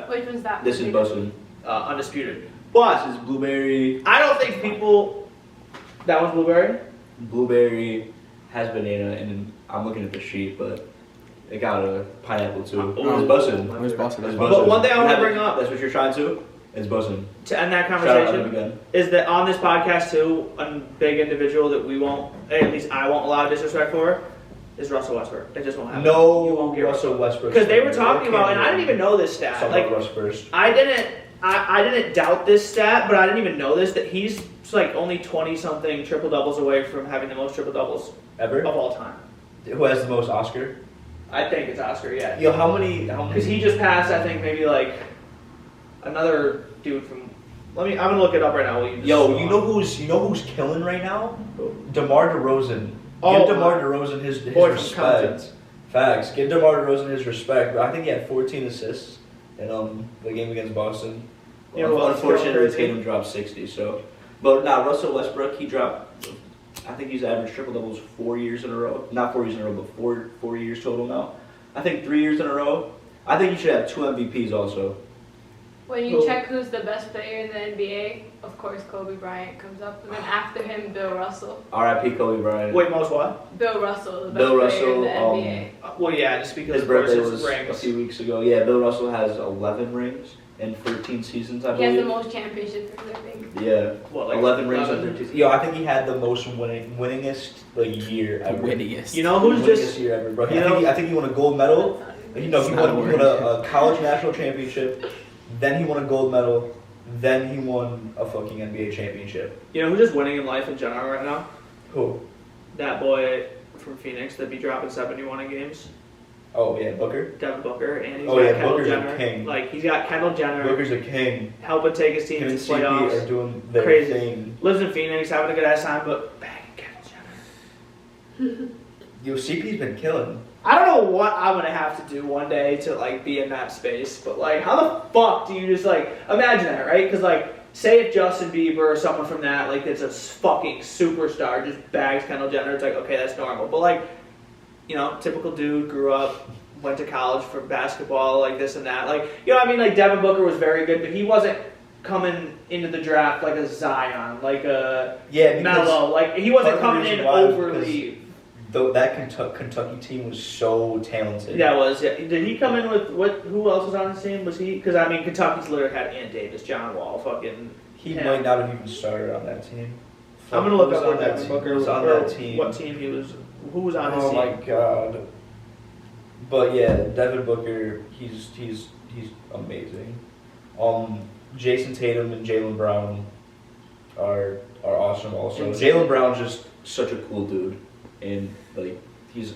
Which one's that? This is Bustin. Undisputed. But This is Blueberry. I don't think people. That one's Blueberry. Blueberry has banana, and I'm looking at the sheet, but it got a pineapple too. Oh, It's Bustin. Where's Boston? It's But Bussin'. one thing I wanna You have bring it? up- That's what you're trying to? It's Bussin'. To end that Shout out to him conversation again. is that on this podcast too, a big individual that we won't, at least I won't allow disrespect for, is Russell Westbrook. It just won't happen. You No won't get Russell Westbrook. Because they were talking about, and I didn't even know this stat. Talk Like about Russ first. I didn't doubt this stat, but I didn't even know this that he's like only 20 something triple doubles away from having the most triple doubles Ever? of all time. Who has the most Oscar? I think it's Oscar. Yeah. Yo, how many? Because he just passed, I think maybe like another dude from. I'm gonna look it up right now. While you just Yo, go you on. know who's killing right now? DeMar DeRozan. Oh, Give DeMar DeRozan his boy from respect. Compton. Facts. Give DeMar DeRozan his respect. I think he had 14 assists in the game against Boston. You know who else Unfortunately, killed crazy? Tatum dropped 60. So, but Russell Westbrook, he dropped. I think he's averaged triple doubles 4 years in a row. Not 4 years in a row, but four years total now. I think 3 years in a row. I think you should have 2 MVPs also. When you Who? check who's the best player in the NBA, of course Kobe Bryant comes up, and then after him, Bill Russell. R.I.P. Kobe Bryant. Wait, most what? Bill Russell, the best Bill player Russell, in the NBA. Well, yeah, just because His of course birthday it's was a rings. few weeks ago. Yeah, Bill Russell has 11 rings in 13 seasons, I He has believe. the most championships, I think. Yeah, What, like 11 rings in 11? 13. Yo, I think he had the most winningest year ever. Wittiest. You know who's Winningest just year ever, bro. you know- I think he won a gold medal. He It's won, not a he word. won a college national championship. Then he won a gold medal. Then he won a fucking NBA championship. you know who's just winning in life in general right now? Who? That boy from Phoenix that be dropping 71 in games. Oh yeah, Booker. Devin Booker, and he's Oh, got yeah, Kendall Booker's a Jenner. king. Like he's got Kendall Jenner Booker's a king. helping take his team Him to and the CP playoffs. are doing their Crazy. thing. Lives in Phoenix, having a good ass time, but bagging Kendall Jenner. Yo, CP's been killing. I don't know what I'm gonna have to do one day to like be in that space, but like, how the fuck do you just like imagine that, right? Because like, say if Justin Bieber or someone from that, like, that's a fucking superstar, just bags Kendall Jenner, it's like, okay, that's normal. But like, you know, typical dude, grew up, went to college for basketball, like this and that. Like, you know what I mean? Like, Devin Booker was very good, but he wasn't coming into the draft like a Zion, like a Melo. Like, he wasn't coming in overly. Though that Kentucky team was so talented. Yeah, it was. Yeah. Did he come in with what? Who else was on his team? Was he? Because I mean, Kentucky's literally had Ant Davis, John Wall, fucking. He might not have even started on that team. I'm gonna look up on what that Devin team. Booker was on or that team. what team he was. Who was on his Oh team? my god. But yeah, Devin Booker, he's amazing. Jason Tatum and Jaylen Brown are awesome also. Jaylen Brown's just such a cool dude, and like he's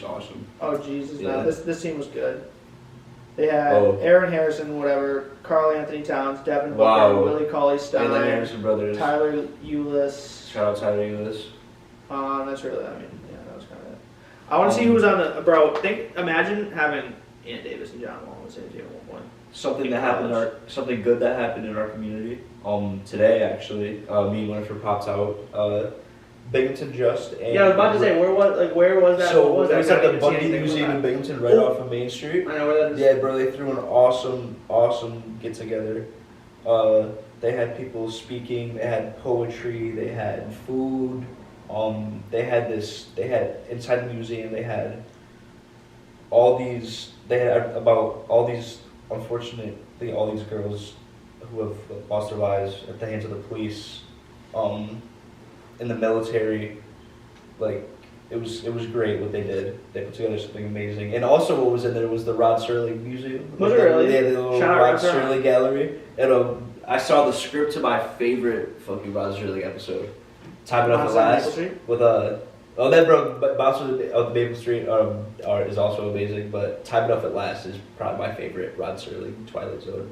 awesome. Oh Jesus! Yeah. No, this team was good. They had Oh. Aaron Harrison, whatever, Karl Anthony Towns, Devin Booker, Wow. Willie Cauley-Stein, And the Anderson brothers. Tyler Ulis. Shout out Tyler Ulis. That's really. I mean, yeah, that was kind of it. I want to see who was on the bro. Imagine having Ant Davis and John Wall on the same team at one point. Something good that happened in our community. Today actually, me and Winifred popped out. Binghamton just and Yeah, I was about to say where was that? So what was that? it was at I the didn't see Bundy anything Museum from in that. Binghamton, right off of Main Street. I know where that is. Yeah, bro, they threw an awesome get together. They had people speaking, they had poetry, they had food. They had inside the museum. They had about all these unfortunately all these girls who have lost their lives at the hands of the police, in the military. Like it was great what they did. They put together something amazing. And also what was in there was the Rod Serling Museum. Was it really? They had the little Shout out Rod Rod Serling. Serling gallery. And I saw the script to my favorite fucking Rod Serling episode. Time It Up at Last with that bro Bounce of the Maple Street is also amazing, but Time It Up at Last is probably my favorite Rod Serling Twilight Zone.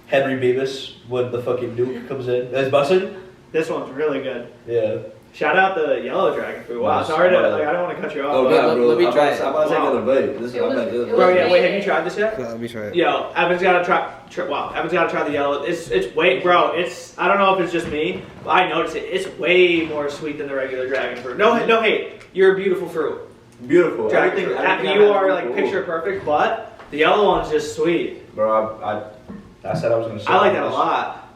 Henry Beavis when the fucking nuke comes in as busted. This one's really good. Yeah. Shout out the Yellow Dragon food. Wow, Nice. sorry to I don't want to cut you off. Oh, but- God, bro. Let me try it. I'm about to take another bite. This is It was- I'm not it doing was- Bro, yeah, wait, have you tried this yet? Let me try it. Yo, Evan's gotta try. Evan's gotta try the yellow. It's way, bro. I don't know if it's just me, but I noticed it. It's way more sweet than the regular dragon fruit. No hate. You're a beautiful fruit. Beautiful. Dragon fruit. You are like picture perfect, but the yellow one's just sweet. Bro, I said I was gonna say I like that a lot.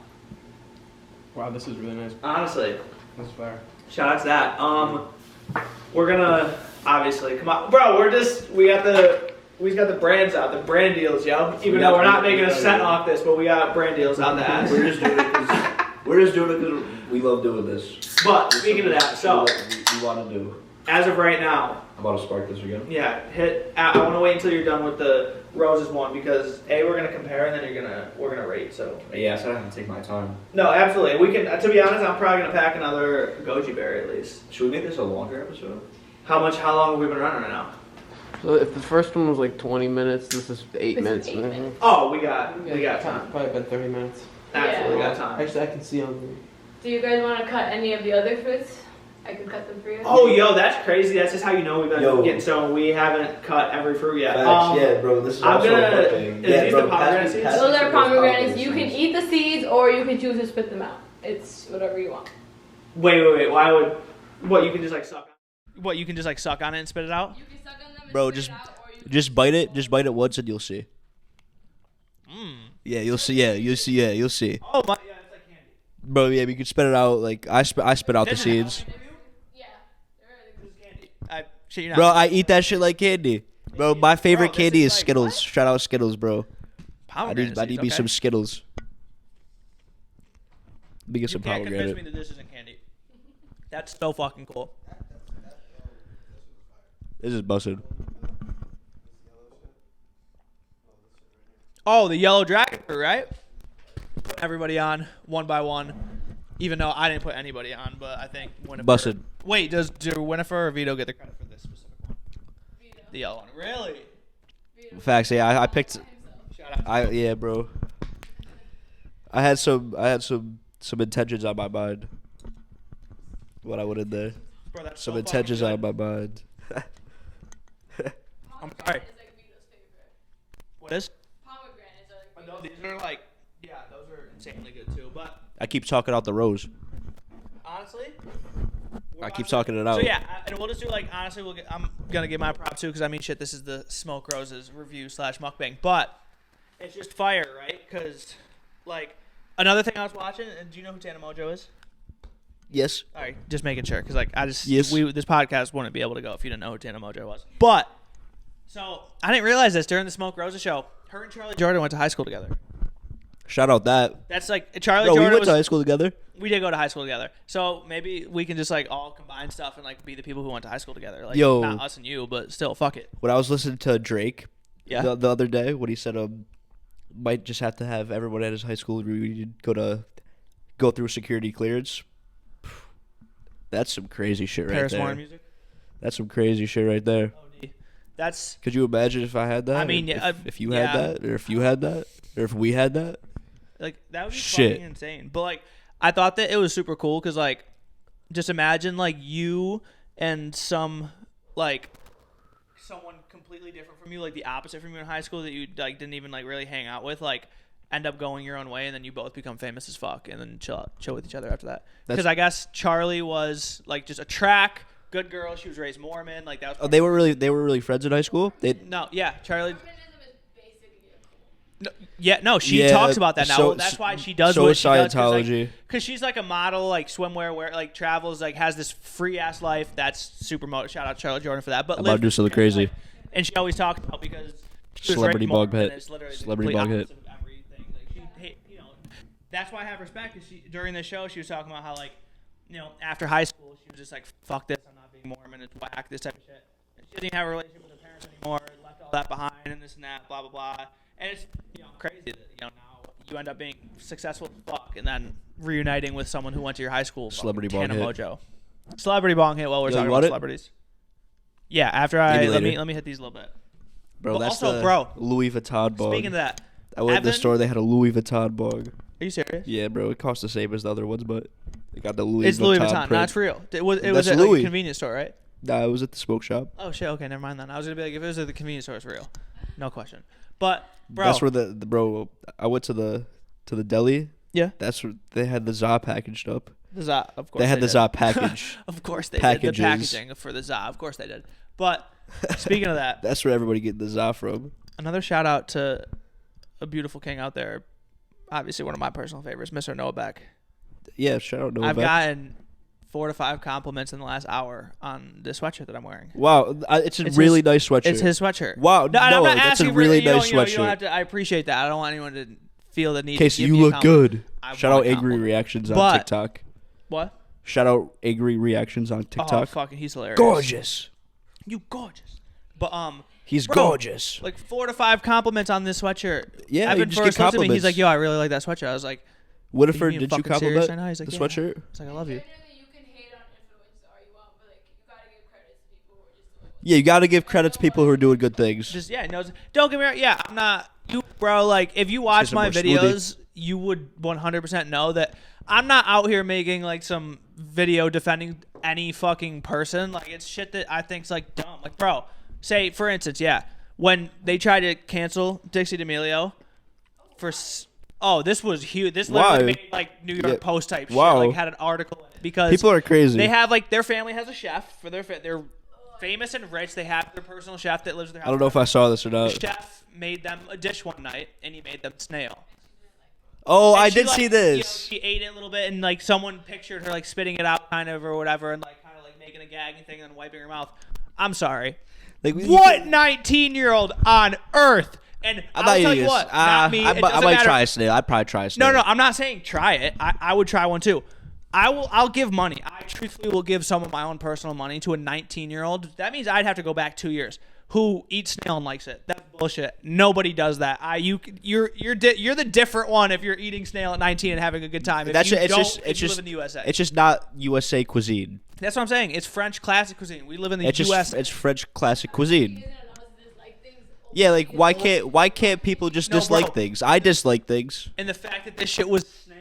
Wow, this is really nice. Honestly, That's fire. shout out to that. We're gonna obviously come on, bro. We got the brands out, the brand deals, yo. Even though we're not making a cent off this, but we got brand deals out the ass. We're just doing it because we love doing this. But speaking of that, so we want to do. as of right now, I'm about to spark this again. yeah, I want to wait until you're done with the roses one because we're gonna compare and then we're gonna rate. So Yeah, so I have to take my time. no, absolutely, we can. To be honest, I'm probably gonna pack another goji berry at least. Should we make this a longer episode? How long have we been running right now? So if the first one was like 20 minutes, this is 8 This is minutes. 8 minutes. Oh, we got time. Probably been 30 minutes. Absolutely Yeah. got time. Actually, I can see on Do you guys want to cut any of the other fruits? I can cut them for you. Oh, yo, that's crazy. That's just how you know we've been Yo. getting so we haven't cut every fruit yet. Facts, yeah, bro. This is I'm also gonna- a thing. is Yeah, these bro. the pomegranate seeds? Those are pomegranates. You can seeds. eat the seeds or you can choose to spit them out. It's whatever you want. Wait. Why would? What you can just like suck on? What, you can just like suck on it and spit it out? You can suck on them and Bro, spit just- it out, or you can Just bite it. Just bite it once, and you'll see. Yeah, you'll see. Yeah, you'll see. Yeah, you'll see. Oh my! Yeah, it's like candy. Bro, yeah, you can spit it out. Like I spit out the seeds. Yeah. They're really good. I shit you not. Bro, I eat that shit like candy. Bro, my favorite Bro, this candy is is like- Skittles. Shout out Skittles, bro. Pomegranate I need seeds, me okay? some Skittles. Let me get You some can't convince me pomegranate. that this isn't candy. That's so fucking cool. This is busted. Oh, the yellow dragon fruit, right? Put everybody on one by one. Even though I didn't put anybody on, but I think Winifred. Busted. Wait, do Winifred or Vito get the credit for this specific one? Vito. The yellow one. Really? Facts. Yeah, I picked. Shout out. Yeah, bro. I had some intentions on my mind when I went in there. Bro, that's Some so intentions fucking on good. my mind. I'm sorry. Is like Vito's favorite. What is? Pomegranates are like No, Vito's these are like, yeah, those are insanely good too. But I keep talking out the rose. honestly, I keep talking it out. So yeah, and we'll just do like honestly, I'm gonna give my props too because I mean shit, this is the Smokeroses review / mukbang, but it's just fire, right? Because like another thing I was watching, and do you know who Tana Mojo is? Yes. All right, just making sure because like I just Yes. this podcast wouldn't be able to go if you didn't know who Tana Mojo was. But so I didn't realize this during the Smoke Rosa show. Her and Charlie Jordan went to high school together. Shout out that. That's like Charlie Bro, we Jordan went was. to high school together. We did go to high school together, so maybe we can just like all combine stuff and like be the people who went to high school together. Like Yo. not us and you, but still, fuck it. When I was listening to Drake Yeah. the other day, when he said might just have to have everyone at his high school reunion go through security clearance. That's some crazy shit right Paris there. Warren music. That's some crazy shit right there. OD. That's Could you imagine if I had that? I mean, Or yeah, if you yeah. had that, or if you had that, or if we had that. like that would be Shit. fucking insane. But like I thought that it was super cool because like just imagine like you and someone completely different from you, like the opposite from you in high school that you like didn't even like really hang out with, like end up going your own way, and then you both become famous as fuck, and then chill with each other after that. Because I guess Charlie was like just a good girl. She was raised Mormon. Like that was. Oh, they were really friends in high school. No, yeah, Charlie. Mormonism is basically a cult. She Yeah, talks about that now. so- Well, that's why she does so what is she does. Scientology. Because she's like a model, like swimwear, where like travels, like has this free ass life. That's super. Shout out Charlotte Jordan for that. But I'm about to do something crazy. And she always talks about because she was Celebrity raised bog Mormon, hit. and it's literally the Celebrity complete bog hit. opposite of everything. Like that's why I have respect. Cause during the show she was talking about how like after high school she was just like fuck this, I'm not being Mormon, it's whack, this type of shit. And she doesn't even have a relationship with her parents anymore. Left all that behind and this and that, blah blah blah. And it's crazy that now you end up being successful as fuck and then reuniting with someone who went to your high school. Celebrity bong Tana hit. Mojo. Celebrity bong hit while we're Yo, talking you about want it? celebrities. Yeah, after Maybe let later. me hit these a little bit. Bro, But that's also, the bro, Louis Vuitton bong. Speaking of that, I went to the Evan- store. They had a Louis Vuitton bong. Are you serious? Yeah, bro. It cost the same as the other ones, but they got the Louis It's Vuitton. Louis Vuitton. print. No, it's for real. It was That's at like Louis. a convenience store, right? Nah, it was at the smoke shop. Oh shit. Okay, never mind then. I was gonna be like, if it was at the convenience store, it's real. No question. But bro, That's where the bro. I went to the deli. yeah, That's where they had the za packaged up. the za. Of course They had the did. za package. Of course they did. Packages. The packaging for the za. Of course they did. But speaking of that, That's where everybody get the za from. another shout out to a beautiful king out there. Obviously, one of my personal favorites, Mr. Noah Beck. Yeah, shout out Noah I've Beck. gotten 4 to 5 compliments in the last hour on the sweatshirt that I'm wearing. Wow, it's a It's really his- nice sweatshirt. It's his sweatshirt. Wow, No, and I'm no, not that's a asking really for, you nice don't- you don't sweatshirt. have to. I appreciate that. I don't want anyone to feel the need. Casey, to give you me a look compliment. good. I Shout want out a Angry compliment. Reactions on But- TikTok. What? Shout out Angry Reactions on Oh, TikTok. fucking, he's hilarious. Gorgeous. You gorgeous. But He's bro, gorgeous. like 4 to 5 compliments on this sweatshirt. Yeah, you Evan just get first looked at me. compliments. He's like, "Yo, I really like that sweatshirt." I was like, Winifred, "Are you being did you fucking serious compliment right now?" He's like, the "Yeah." sweatshirt? I was like, "I love you." Generally, you can hate on influencers all you want, but like you gotta give credit to people who are just doing Yeah, you got to give credit to people who are doing good things. Just don't get me wrong. Yeah, I'm not you, bro. Like if you watch some my more smoothie. videos, you would 100% know that I'm not out here making like some video defending any fucking person. Like it's shit that I think's like dumb. Like bro, say for instance, yeah, when they tried to cancel Dixie D'Amelio for this was huge. This literally Why? made like New York Yeah. Post type Wow. shit. Like had an article in it because People are crazy. they have like their family has a chef for they're famous and rich. They have their personal chef that lives in their house. I don't know if I saw this or The not. chef made them a dish one night, and he made them snail. Oh, And I she, did like, see you know, this. she ate it a little bit, and like someone pictured her like spitting it out, kind of or whatever, and like kind of like making a gagging thing and then wiping her mouth. I'm sorry. Like, What 19-year-old on earth? And I'm I'll not tell eating you this. what, not me. I It might doesn't matter. try a snail. I'd probably try a snail. No, I'm not saying try it. I would try one too. I'll give money. I truthfully will give some of my own personal money to a 19-year-old. That means I'd have to go back 2 years. Who eats snail and likes it? That's bullshit. Nobody does that. You're the different one if you're eating snail at 19 and having a good time. If That's you it's don't, just if it's you just live in the USA. It's just not USA cuisine. That's what I'm saying. It's French classic cuisine. We live in the It's US. just it's French classic cuisine. Isn't it Yeah, like why can't people just No, dislike bro. things? I dislike things. And the fact that this shit was snail.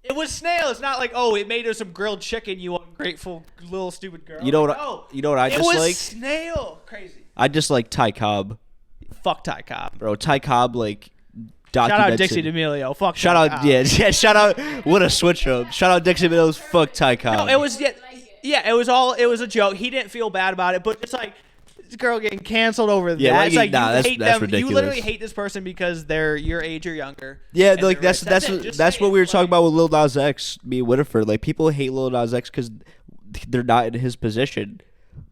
It was snail. It's not like, oh, it made us some grilled chicken, you ungrateful little stupid girl. You know Like, what? no. You know what I It was dislike? snail. Crazy. I dislike Ty Cobb, Fuck Ty Cobb. bro. Ty Cobb like Shout out documented. Dixie D'Amelio. Fuck Shout Ty out, Cobb. yeah, shout out. What a switch up. Shout out Dixie Mills. Fuck Ty Cobb. No, it was it was a joke. He didn't feel bad about it, but it's like this girl getting canceled over Yeah, that. like, It's like nah, you that's- hate that's them. You ridiculous. literally hate this person because they're your age or younger. Yeah, and like they're that's rich. It. Just that's say what we were it. talking about with Lil Nas X, me and Winifred. Like people hate Lil Nas X because they're not in his position.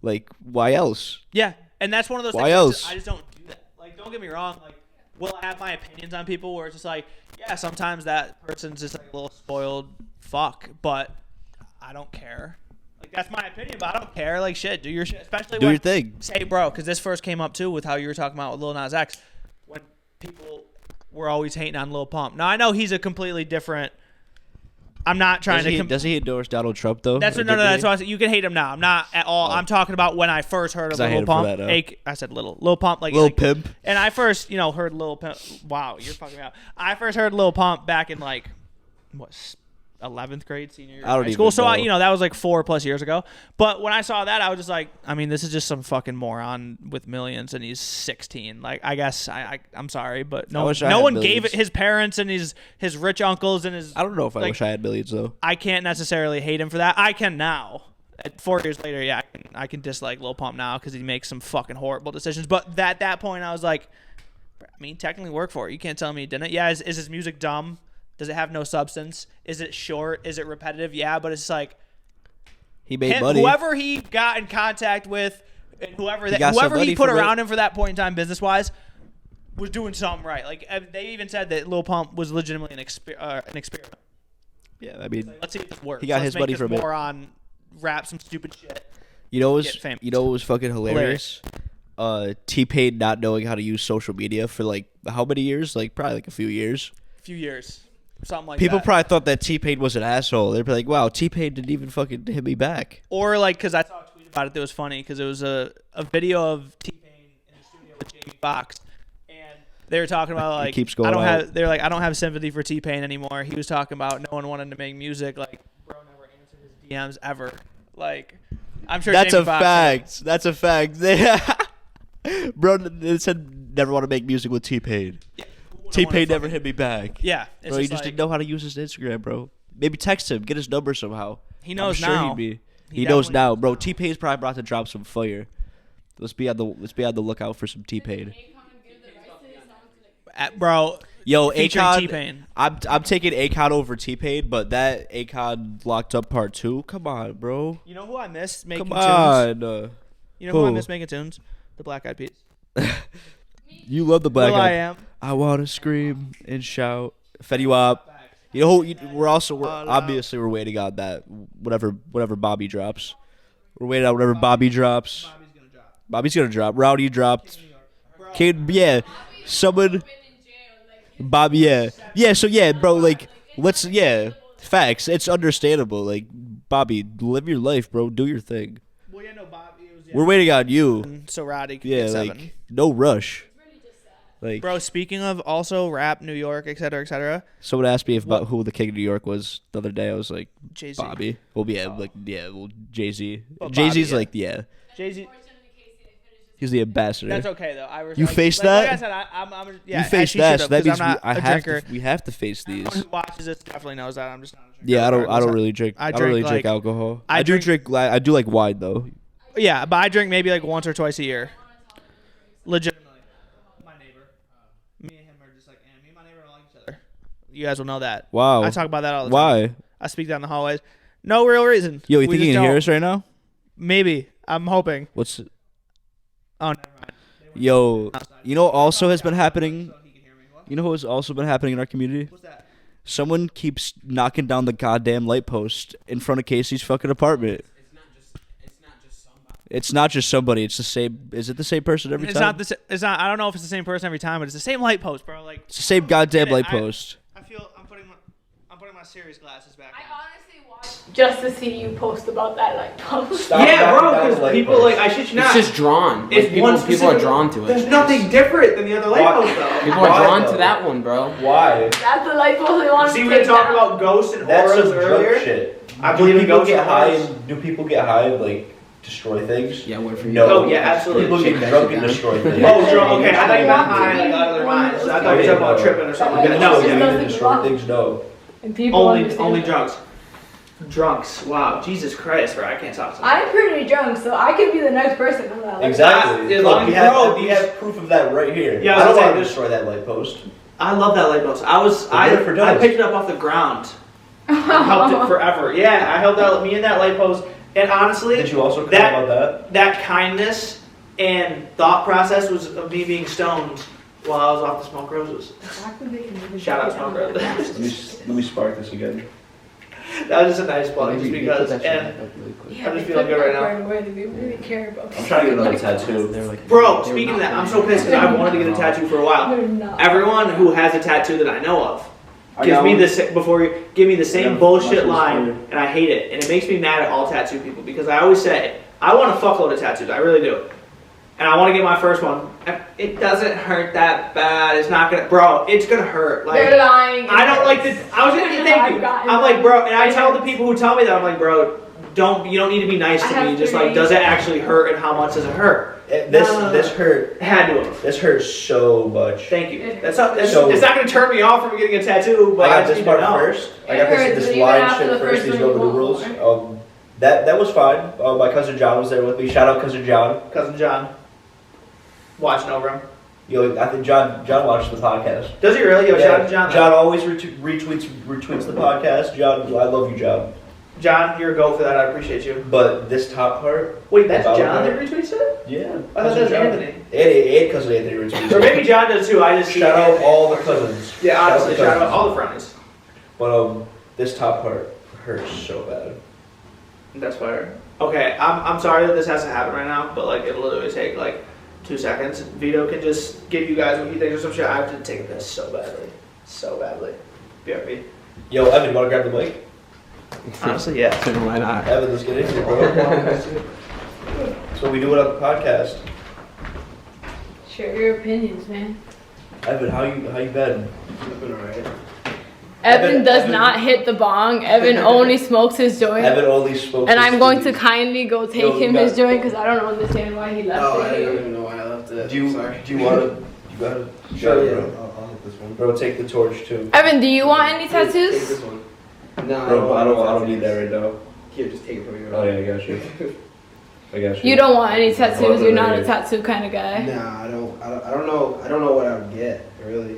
Like why else? Yeah, and that's one of those Why things. else? I just don't do that. Like, don't get me wrong. Like, will I have my opinions on people where it's just like, yeah, sometimes that person's just like a little spoiled fuck, but I don't care. Like, that's my opinion, but I don't care. Like, shit, do your shit. Especially Do when, your thing. Say, bro, because this first came up too with how you were talking about with Lil Nas X, when people were always hating on Lil Pump. Now I know he's a completely different. I'm not trying to. Does he endorse Donald Trump though? That's Or what, no, did that's he? what I said. You can hate him now. I'm not at all. I'm talking about when I first heard of 'Cause I hate Lil him for Pump. that now. I said Lil Pump, like Lil like- Pimp. And I first, heard Lil Pump. Wow, you're fucking me up. I first heard Lil Pump back in like what 11th grade, senior year of I don't high school. even So know. that was like 4+ years ago. But when I saw that, I was just like, I mean, this is just some fucking moron with millions, and he's 16. Like, I guess I'm sorry, but no wish I had one gave millions. it his parents and his rich uncles and his. I don't know if I like, wish I had millions though. I can't necessarily hate him for that. I can now. 4 years later, yeah, I can dislike Lil Pump now because he makes some fucking horrible decisions. But at that point, I was like, I mean, technically work for it. You can't tell me he didn't. Yeah, is his music dumb? Does it have no substance? Is it short? Is it repetitive? Yeah, but it's like He made money. whoever he got in contact with and whoever got some money he put from around it. him for that point in time business wise was doing something right. Like they even said that Lil Pump was legitimately an experiment. Yeah, I mean, Let's see if this works. He got Let's his make money this from it. moron rap some stupid shit. you know what Get famous. was fucking hilarious? T-Pain not knowing how to use social media for like how many years? Like probably like a few years. A few years. Something like People that. probably thought that T-Pain was an asshole. They'd be like, "Wow, T-Pain didn't even fucking hit me back." Or like, because I saw a tweet about it that was funny because it was a video of T-Pain in the studio with Jamie Foxx, and they were talking about like keeps going I don't out. have. They're like, I don't have sympathy for T-Pain anymore. He was talking about no one wanted to make music. Like, bro never answered his DMs ever. Like, I'm sure That's Jamie a Foxx fact. That's a fact. Bro, it said never want to make music with T-Pain. T-Pain never hit me back. Yeah, it's Bro, he just like, didn't know how to use his Instagram, bro. Maybe text him, get his number somehow. He knows I'm sure now. He'd be. He He knows definitely now, knows bro. now. T-Pain's probably about to drop some fire. Let's be on the lookout for some T-Pain. Bro. Yo, Featuring Akon. T-Pain. I'm taking Akon over T-Pain, but that Akon Locked Up Part 2. Come on, bro. You know who I miss making Come tunes? on. You know who I Who? miss making tunes? The Black Eyed Peas. You love the black Will I guy. Am. I want to scream and shout. Fetty Wap. You know, we're obviously we're waiting on that whatever Bobby drops. We're waiting on whatever Bobby drops. Bobby's gonna drop. Rowdy dropped. Kid, yeah. Someone. Bobby, yeah. So yeah, bro. Like, facts. It's understandable. Like, Bobby, live your life, bro. Do your thing. Well, yeah, no, Bobby. It was, We're waiting on you. so Roddy could Yeah, get 7. like no rush. Like, Bro, speaking of also rap, New York, et cetera, someone asked me about who the king of New York was the other day. I was like, Jay-Z. Bobby. Well, Jay-Z. Well, Jay-Z's Bobby, yeah. like, Jay-Z. he's the ambassador. That's okay though. You faced that? Like I said, I'm yeah. You face as she that, should've, so that 'cause means I'm not a drinker. we have to face these. Anyone who watches this definitely knows that. I'm just not a drinker. Yeah, I don't regardless. really drink. I I don't really drink, drink alcohol. I I do drink- drink. I do like wine though. Yeah, but I drink maybe like once or twice a year. Legitimately. My neighbor. Me and him are just like, me and my neighbor don't like each other. You guys will know that. Wow. I talk about that all the time. Why? I speak down the hallways. No real reason. Yo, you We think you just can hear don't. us right now? Maybe. I'm hoping. What's? Oh, never mind. Yo, you know what also has been happening? You know what has also been happening in our community? What's that? Someone keeps knocking down the goddamn light post in front of Casey's fucking apartment. It's not just somebody. It's the same. Is it the same person every It's time? not the. It's not. I don't know if it's the same person every time, but it's the same light post, bro. It's the same goddamn Get it. light I- post. I feel. I'm putting my serious glasses back. I on. honestly watch just to see you post about that light post. Stop Yeah, bro, knocking down because light people posts. like I shit you not. It's just drawn. It's Like, people, one people are specific- drawn to it. There's nothing different than the other light Why- posts though. People are Why, drawn though? to that one, bro. Why? That's the light post we want See, to we were take talking down. about ghosts and That's auras some earlier. drunk shit. I believe in people ghosts get and high. auras. And, do people get high and like destroy things? Yeah, what for you? No. Oh yeah, absolutely. People Shake get that drunk shit and down. destroy things. Oh, drunk. Okay, I thought you meant want high to like be out of their one of minds. those I thought you were talking about No. tripping or something I like mean, that. no, No, There's yeah, yeah. you nothing destroy wrong. things. No. And people understand Only that. drunks. Drunks. Wow, Jesus Christ, bro! I can't talk to I'm pretty drunk, so I could be the next person on that light Exactly. As Look, long we as- have, bro, we these- have proof of that right here. Yeah, I I was don't gonna want say to destroy that light post. I love that light post. I good for I dogs. picked it up off the ground. I helped it forever. Yeah, I helped out me and that light post. And honestly, Did you also that- comment about that kindness and thought process was of me being stoned while I was off the Smokeroses. Shout out Smokeroses. that? Let me spark this again. That was just a nice plug, just You put because. that shit And back up really quick. Yeah, I'm just they feeling put good right that now. right away. They really care about I'm trying to get another tattoo. They're like, bro, they were speaking of not that, I'm playing. so pissed because I wanted to get a tattoo for a while. They're not. Everyone who has a tattoo that I know of I gives got me one. this give me the I same got bullshit muscles line, for- and I hate it, and it makes me mad at all tattoo people because I always say I want a fuckload of tattoos, I really do, and I want to get my first one. It doesn't hurt that bad. It's not gonna, bro. It's gonna hurt. Like They're lying. I don't like the. I was gonna thank you. I've gotten I'm like, bro, and I that. tell the people who tell me that I'm like, bro, you don't need to be nice I to have me. Just three. like, does it actually hurt, and how much does it hurt? This hurt. It had to have. This hurts so much. Thank you. It That's not. That's, So- it's not going to turn me off from getting a tattoo, but I got just this need part to know. first. I It got hurts, this but even line after shit the first. first These one, go you with the want rules. more. That was fine. My cousin John was there with me. Shout out cousin John. Cousin John, watching over him. Yo, I think John watches the podcast. Does he really? Yo, Yeah, shout out to John. John always retweets the podcast. John, I love you, John. John, you're a go for that. I appreciate you. But this top part, Wait, that's About John that? that retweets it? yeah. I thought that was Anthony. And cousin Anthony retweets. Or maybe John does too. I just see Shout out Anthony. all the cousins. Yeah, honestly, the shout out cousins. all the friends. But this top part hurts so bad. That's fire. Okay, I'm sorry that this has to happen right now, but like it'll literally take like 2 seconds. Vito can just give you guys what he thinks or some shit. I have to take a piss so badly. BRB. Yo, Evan, you wanna grab the mic? Honestly, yeah. Why not? Evan, let's get into it, bro. That's what we do it on the podcast. Share your opinions, man. Evan, how you been? I've been alright. Evan does Evan- not hit the bong. Evan only smokes his joint. Evan only spoke. And to I'm going to Steve. kindly go take Yo, him you his got- joint because I don't understand why he left Oh, I it don't here. even know why I left it. Do you Sorry. wanna? You gotta. Sure, yeah. bro. I'll hit this one. Bro, take the torch too. Evan, do you want any Take tattoos? this one. No, Bro, I don't need that right now. Here, just take it from me. Oh yeah, I got you. I got you. You don't want any tattoos. You're not a Right. tattoo kind of guy. Nah, I don't know what I would get, really.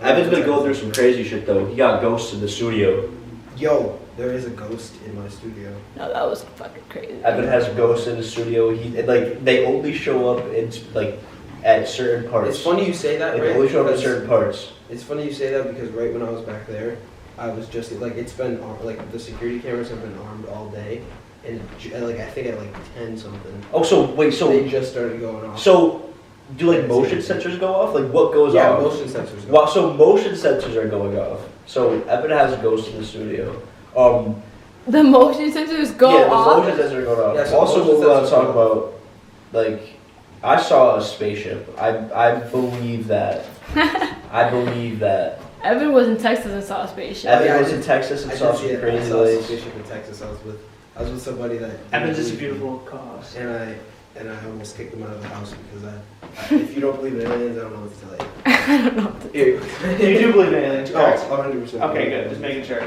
Evan's been going through some crazy shit though. He got ghosts in the studio. Yo, there is a ghost in my studio. No, that was fucking crazy. Evan has ghosts in the studio. They only show up in like at certain parts. It's funny you say that, They right? only show up at Because- certain parts. It's funny you say that because right when I was back there, I was just like, it's been like the security cameras have been armed all day, and like I think at like 10 something, Oh, so wait, they just started going off. so do like motion sensors go off? Like what goes yeah, off? motion sensors. Well, so motion sensors are going off. So Evan has a ghost in the studio. The motion sensors go yeah, the off. motion sensors are going off. Yeah, so Also, motion what we want sensors to talk go about, like, I saw a spaceship. I believe that. I believe that. Evan was in Texas and saw a spaceship. Evan Yeah, I was did- in Texas and I saw did see some it. I crazy saw a lakes. spaceship in Texas. I was with somebody that. Evan's just a beautiful cause. And I almost kicked them out of the house because if you don't believe in aliens, I don't know what to tell you. I don't know what to You do believe in aliens, correct? 100%. Okay, good. Just making sure.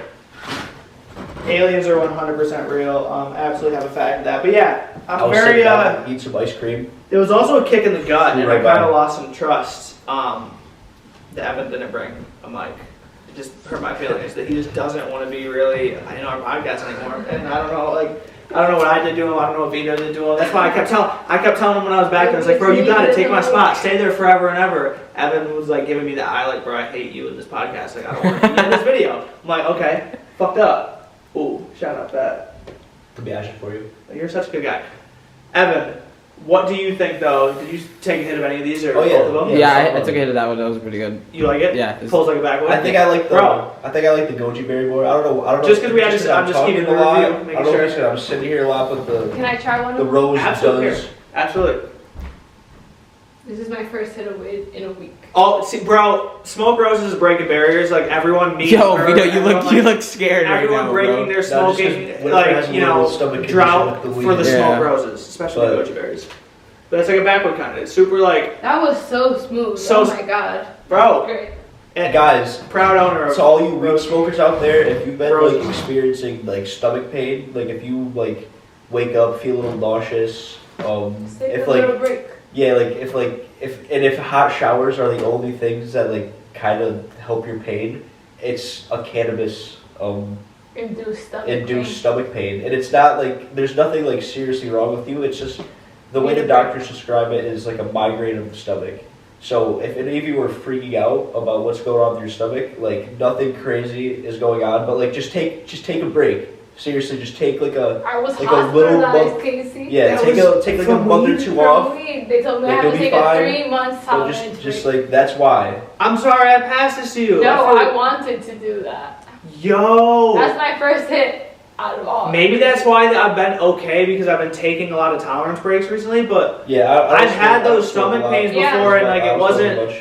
Aliens are 100% real. Absolutely have a fact of that. But yeah, I I'm was very. sitting down and eat some ice cream. There was also a kick in the gut, and I Right kind back. of lost some trust. That Evan didn't bring a mic. It just hurt my feelings that he just doesn't want to be really in our podcast anymore. And I don't know, I don't know what I did to him. I don't know what Vito did to him. That's why I kept telling him when I was back there. I was like, bro, you got to take my spot. Stay there forever and ever. Evan was like giving me the eye, like, bro, I hate you in this podcast. Like, I don't want to be in this video. I'm like, okay, fucked up. Ooh, shout out that. Could be action for you. You're such a good guy. Evan, What do you think though? Did you take a hit of any of these or Oh, yeah. both of them? Yeah, I took a hit of that one. That was pretty good. You like it? Yeah. It's- Pulls like a backwood. I think I like the. Bro. I think I like the goji berry more. I don't know. Just 'cause we had to- I'm I'm just talking keeping the a lot. review, I making don't know if sure. it's 'cause I'm sitting here a lot, but Can I try one the of them? rose Absolutely. does. Absolutely. This is my first hit of weed in a week. Oh, see, bro, Smokeroses is breaking barriers. Like everyone meets. Yo, her, Vito, you everyone, look you look scared right Everyone now, breaking bro. their No, just 'cause smoking, Winifred like has a little stomach condition drought with the for the weed. Yeah. Smokeroses, especially the But- goji berries. But it's like a backward kind of. It's super like, That was so smooth. So oh my god. bro. Great. And Guys, proud owner of. to all you weed Rose- smokers out there, if you've been Roses. like experiencing like stomach pain, like if you like wake up feel a little nauseous, Just take if a like little break. yeah, if hot showers are the only things that like kind of help your pain, it's a cannabis Induced stomach induced pain. stomach pain, and it's not like there's nothing like seriously wrong with you. It's just the way the doctors describe it is like a migraine of the stomach. So if any of you are freaking out about what's going on with your stomach, like nothing crazy is going on, but like just take a break. Seriously, just take like a I was like a little hospitalized, month- Casey. yeah, That take like a from month or weed? two From off. weed. They told me Like, I have you'll to be take fine. a 3 month So tolerance just break. like that's why. I'm sorry, I passed this to you. No, I I feel- wanted to do that. Yo. That's my first hit out of all. Maybe that's why I've been okay because I've been taking a lot of tolerance breaks recently. But Yeah, I've had those stomach pains Yeah. before, and like it wasn't.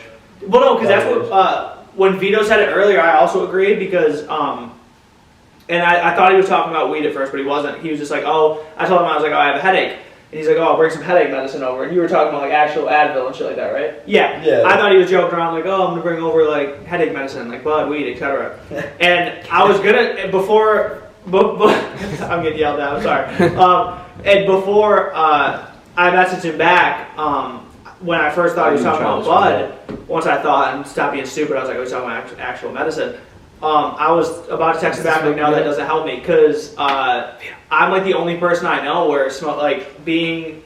Well, no, because that's what when Vito said it earlier, I also agreed because and I thought he was talking about weed at first, but he wasn't. He was just like, oh, I told him I was like, oh, I have a headache, and he's like, oh, I'll bring some headache medicine over, and you were talking about like actual Advil and shit like that, right? Yeah. Yeah. I thought he was joking around like, oh, I'm gonna bring over like headache medicine, like bud, weed, etc. And I was gonna before. I'm getting yelled at. I'm sorry. And before I messaged him back. When I first thought he was talking about bud, once I thought and stopped being stupid, I was like, oh, he's talking about actual medicine. I was about to text him back, like, no, that doesn't help me, because I'm like the only person I know where being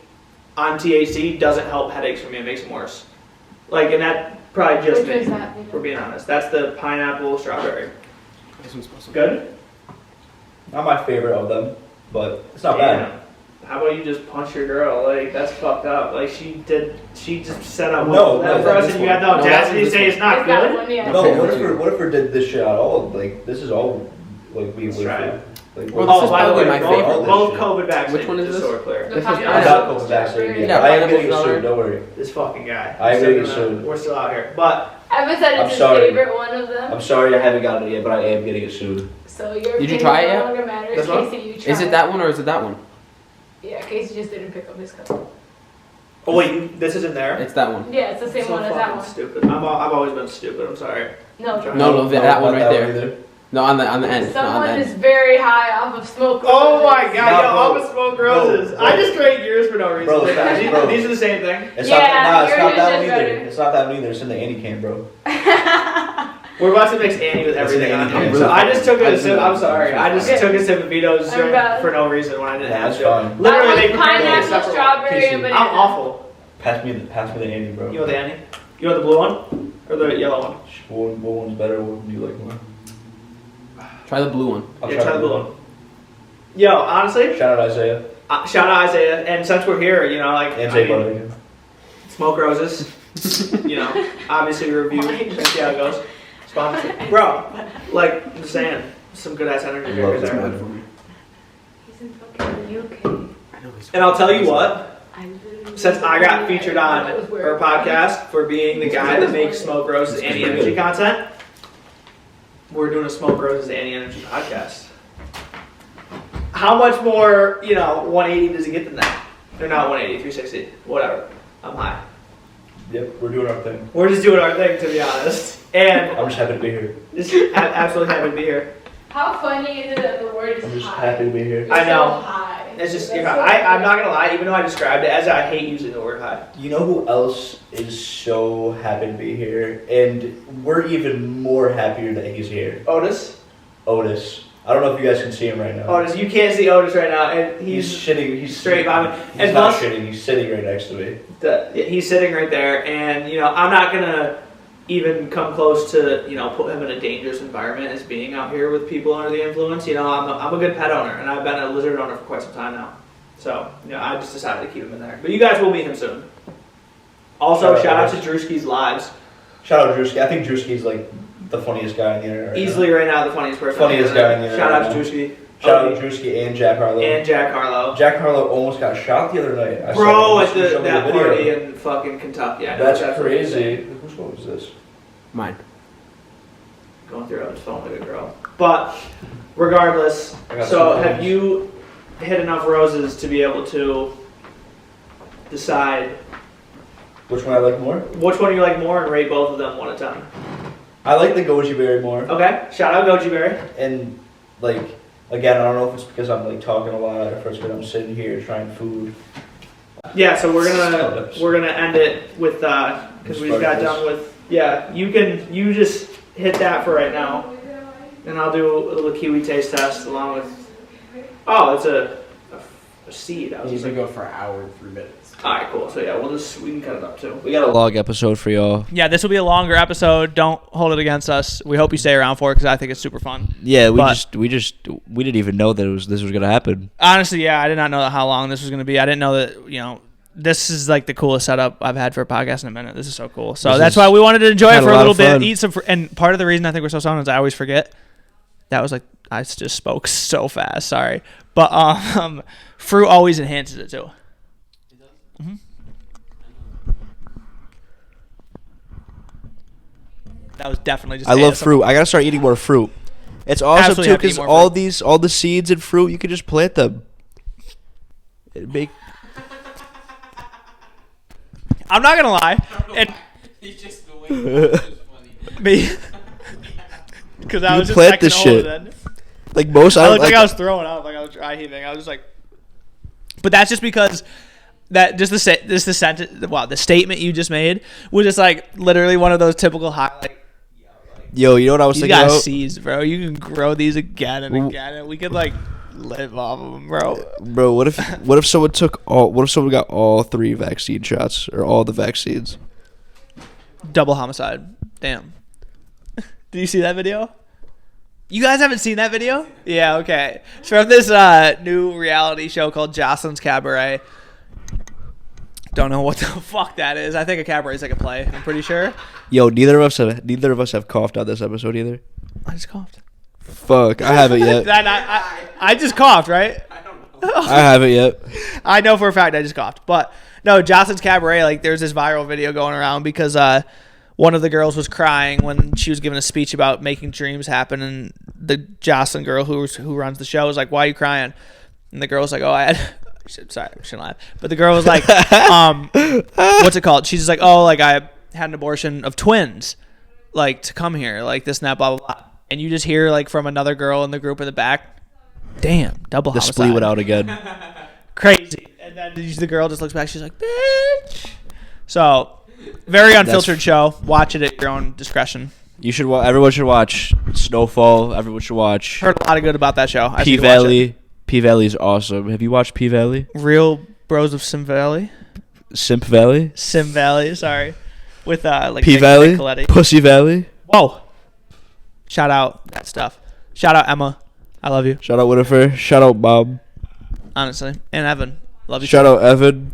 on THC doesn't help headaches for me, it makes them worse. Like, and that probably just Which me, is that? for being honest. That's the pineapple strawberry. This one's supposed to Good? Not my favorite of them, but it's not bad. Damn. How about you just punch your girl? Like, that's fucked up. Like, she just set up No, that no, for us, this and you one. got the No, audacity to this say one. it's not It's that good? one, yeah. No, Okay. what if we did this shit at all? Like this is all like we Let's would. try it. Like, Well, what- this is by the probably way, my both, favorite. both COVID vaccines. Which one is just this? so we're clear. The This is- I'm pineapple not COVID vaccinated yet. Yeah, but I am pineapple getting it soon. strawberry. Don't worry. This fucking guy. I am Still getting gonna- soon. We're still out here, but Evan said I'm it's his sorry. favorite one of them. I'm sorry I haven't gotten it yet, but I am getting it soon. So your Did you opinion try it no yet? longer matters. This one? Casey, you tried. Is it that one or is it that one? Yeah, Casey just didn't pick up his cup. oh wait, this isn't there. It's that one. Yeah, it's the same So one as that fucking one. stupid. I've always been stupid. I'm sorry. No, No, that one not right there. either. No, on the end. No, on the someone end. is very high off of smoke. Oh my god, Nah, yo, bro. I'm a smoke roses. Bro, I bro. just drank yours for no reason. Bro, these, bro. these are the same thing. It's Yeah, not that. Nah, it's yours not is that one just either. better. It's not that one either. It's in the Andy can, bro. We're about to mix Annie with everything on I'm here. really So I just took I a really sip. I'm like sorry. I just it. took a sip of Vito's I'm bad. for no reason when I didn't Yeah, have that's to. fine. Literally, That they was prepared me a pineapple, separate strawberry, Casey. and one. banana. I'm awful. Pass me the Andy, bro. You want the Annie? You want the blue one or the yellow one? What one's better? What do you like more? Try the blue one. I'll Yeah, try the blue one. Yo, honestly, Shout out Isaiah shout out Isaiah. And since we're here, you know, like and I Jay mean, Butter. Smoke Roses. You know, obviously review. See how it goes. Sponsor, bro. Like I'm just saying, some good ass energy drinkers Love there. it. for me. He's in fucking UK. I know he's. And I'll tell you what. I literally Since I got featured on That was our weird. podcast for being the guy that makes Smoke Roses anti-energy content, we're doing a Smoke Roses anti-energy podcast. How much more, 180 does it get than that? Or not 180, 360, whatever. I'm high. Yep, we're doing our thing. We're just doing our thing, to be honest. And I'm just happy to be here. just absolutely happy to be here. How funny is it that the word is I'm just high? happy to be here. You're I know. So high. It's just, That's I'm not gonna lie, even though I described it as I hate using the word high. You know who else is so happy to be here? And we're even more happier that he's here. Otis? Otis. I don't know if you guys can see him right now. Otis, you can't see Otis right now, and He's shitting. He's straight by me. He's And not plus- shitting. He's sitting right next to me. he's sitting right there, and I'm not gonna even come close to put him in a dangerous environment as being out here with people under the influence. I'm a good pet owner, and I've been a lizard owner for quite some time now. So, I just decided to keep him in there. But you guys will meet him soon. Also, shout out to Drewski's lives. Shout out Drewski. I think Drewski's like the funniest guy in the internet. Easily right now the funniest person. Funniest guy in the internet. Shout out to Drewski. Shout out to Drewski and Jack Harlow. And Jack Harlow. Jack Harlow almost got shot the other night. I Bro, saw at that party in fucking Kentucky. That's crazy. Whose phone was this? Mine. Going through his phone like a girl. But regardless, so have you hit enough roses to be able to decide which one I like more? which one you like more and rate both of them 1 to 10? I like the Goji berry more. Okay, shout out Goji Berry. And like again, I don't know if it's because I'm like talking a lot or if it's because I'm sitting here trying food. Yeah, so we're gonna end it with because we just got done with you just hit that for right now, and I'll do a little kiwi taste test along with it's a seed. I was You just usually like, go for an hour and 3 minutes. all right, cool. So yeah, we can cut it up too. We got a log episode for y'all. Yeah, this will be a longer episode. Don't hold it against us. We hope you stay around for it because I think it's super fun. Yeah, we But- didn't even know that this was gonna happen. Honestly, yeah, I did not know how long this was going to be. I didn't know that, this is like the coolest setup I've had for a podcast in a minute. This is so cool. So that's why we wanted to enjoy it had a for a lot little of bit, fun. eat some, and part of the reason I think we're so stoned is I always forget. That was like, I just spoke so fast. Sorry. But fruit always enhances it too. Mm-hmm. That was definitely just I love ASMR. fruit. I gotta start eating more fruit. It's awesome Absolutely too have to eat because more all the seeds in fruit you can just plant them. It make I'm not gonna lie, and He's just the way it's funny. me, because I You was just plant checking this all shit. of that. like most. I I looked like. like I was throwing up, like I was dry heaving. I was just like, but that's just because that just the sentence. Wow, the statement you just made was just like literally one of those typical highlight. Yo, you know what I was You thinking got about? seeds, bro. You can grow these again and again, and we could like live off of them, bro. Bro, what if someone got all 3 vaccine shots or all the vaccines? Double homicide. Damn. Did you see that video? You guys haven't seen that video? Yeah, okay. It's from this new reality show called Jocelyn's Cabaret. Don't know what the fuck that is. I think a cabaret is like a play. I'm pretty sure. Yo, neither of us have coughed on this episode either. I just coughed. Fuck, I haven't yet. I just coughed, right? I don't know. I haven't yet. I know for a fact I just coughed. But no, Jocelyn's Cabaret, like there's this viral video going around because one of the girls was crying when she was giving a speech about making dreams happen, and the Jocelyn girl who runs the show was like, "Why are you crying?" And the girl was like, "Oh, I had." Sorry, I shouldn't laugh. But the girl was like, what's it called? She's just like, "Oh, like I had an abortion of twins, like to come here, like this and that, blah blah blah." And you just hear like from another girl in the group in the back, "Damn, double The homicide." spleen went out again. Crazy. And then the girl just looks back. She's like, "Bitch." So, very unfiltered show. Watch it at your own discretion. You should. Everyone should watch Snowfall. Everyone should watch Heard a lot of good about that show. I P need to watch it. Valley. P Valley is awesome. Have you watched P Valley? Real Bros of Sim Valley. Simp Valley. Sim Valley. Sorry, with like P Nick Valley. Nicoletti. Pussy Valley. Whoa! Shout out that stuff. Shout out Emma. I love you. Shout out Winifred. Shout out Bob. Honestly, and Evan. Love you. Shout out Evan.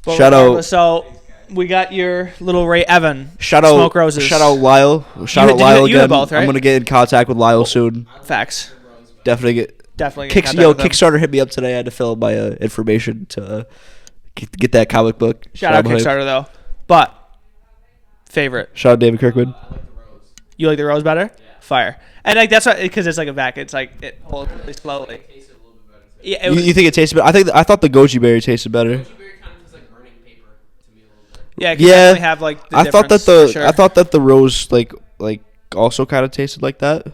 But shout out- regardless, So we got your little Ray Evan. Shout out Smokeroses. Shout out Lyle. Shout out you- Lyle you had again. both, right? I'm gonna get in contact with Lyle soon. Facts. Definitely get. Definitely. get in contact with them. Kickstarter hit me up today. I had to fill out my information to get that comic book. Shout out I'm hyped. Kickstarter though. But favorite. Shout out David Kirkman. You like the rose better? Fire. And like that's why because it's like a vac. It's like it holds really slowly. Yeah. You think it tasted better? I thought the goji berry tasted better. Goji berry kind of tastes like burning paper to me a little bit. yeah. Yeah. Definitely have like. The I thought that difference, for sure. I thought that the rose like also kind of tasted like that.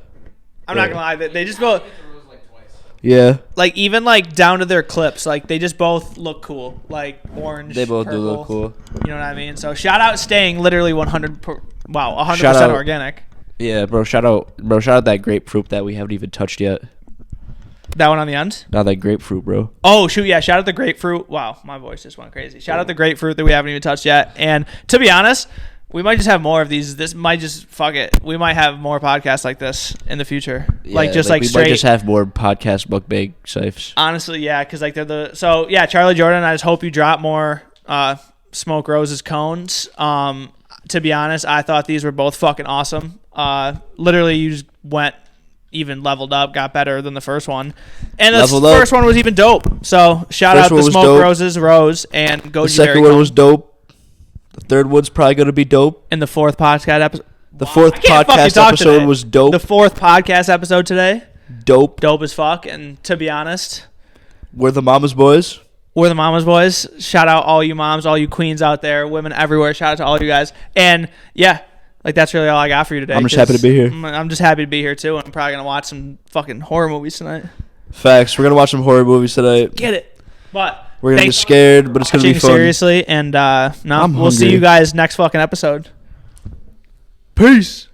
I'm not gonna lie. They just both The rose like twice. Yeah. like even like down to their clips. Like they just both look cool. Like orange. They both purple, do look cool. You know what I mean? So shout out staying literally 100%. Wow, 100% Shout out- organic. Yeah, bro. Shout out that grapefruit that we haven't even touched yet. That one on the end. Not that grapefruit, bro. Oh shoot, yeah! Shout out the grapefruit. Wow, my voice just went crazy. Shout out the grapefruit that we haven't even touched yet. And to be honest, We might just have more of these. This might just fuck it. We might have more podcasts like this in the future. Like just like we straight. might just have more podcast mukbang sites. Honestly, yeah, because like they're the Charlie Jordan. I just hope you drop more Smokeroses cones. To be honest, I thought these were both fucking awesome. Literally, you just went even leveled up, got better than the first one, and the first one was even dope. So shout out to Smokeroses, Rose, and Goji. The second one was dope. The third one's probably gonna be dope. And the fourth podcast episode. The fourth podcast episode was dope. The fourth podcast episode today. Dope as fuck. And to be honest, we're the Mommas boys. We're the Mommas boys. Shout out all you moms, all you queens out there, women everywhere. Shout out to all you guys. And yeah, like that's really all I got for you today. I'm just happy to be here. I'm just happy to be here too. And I'm probably gonna watch some fucking horror movies tonight. Facts. We're gonna watch some horror movies tonight. Get it. But we're gonna get scared, but it's gonna be fun. Seriously, and we'll see you guys next fucking episode. Peace.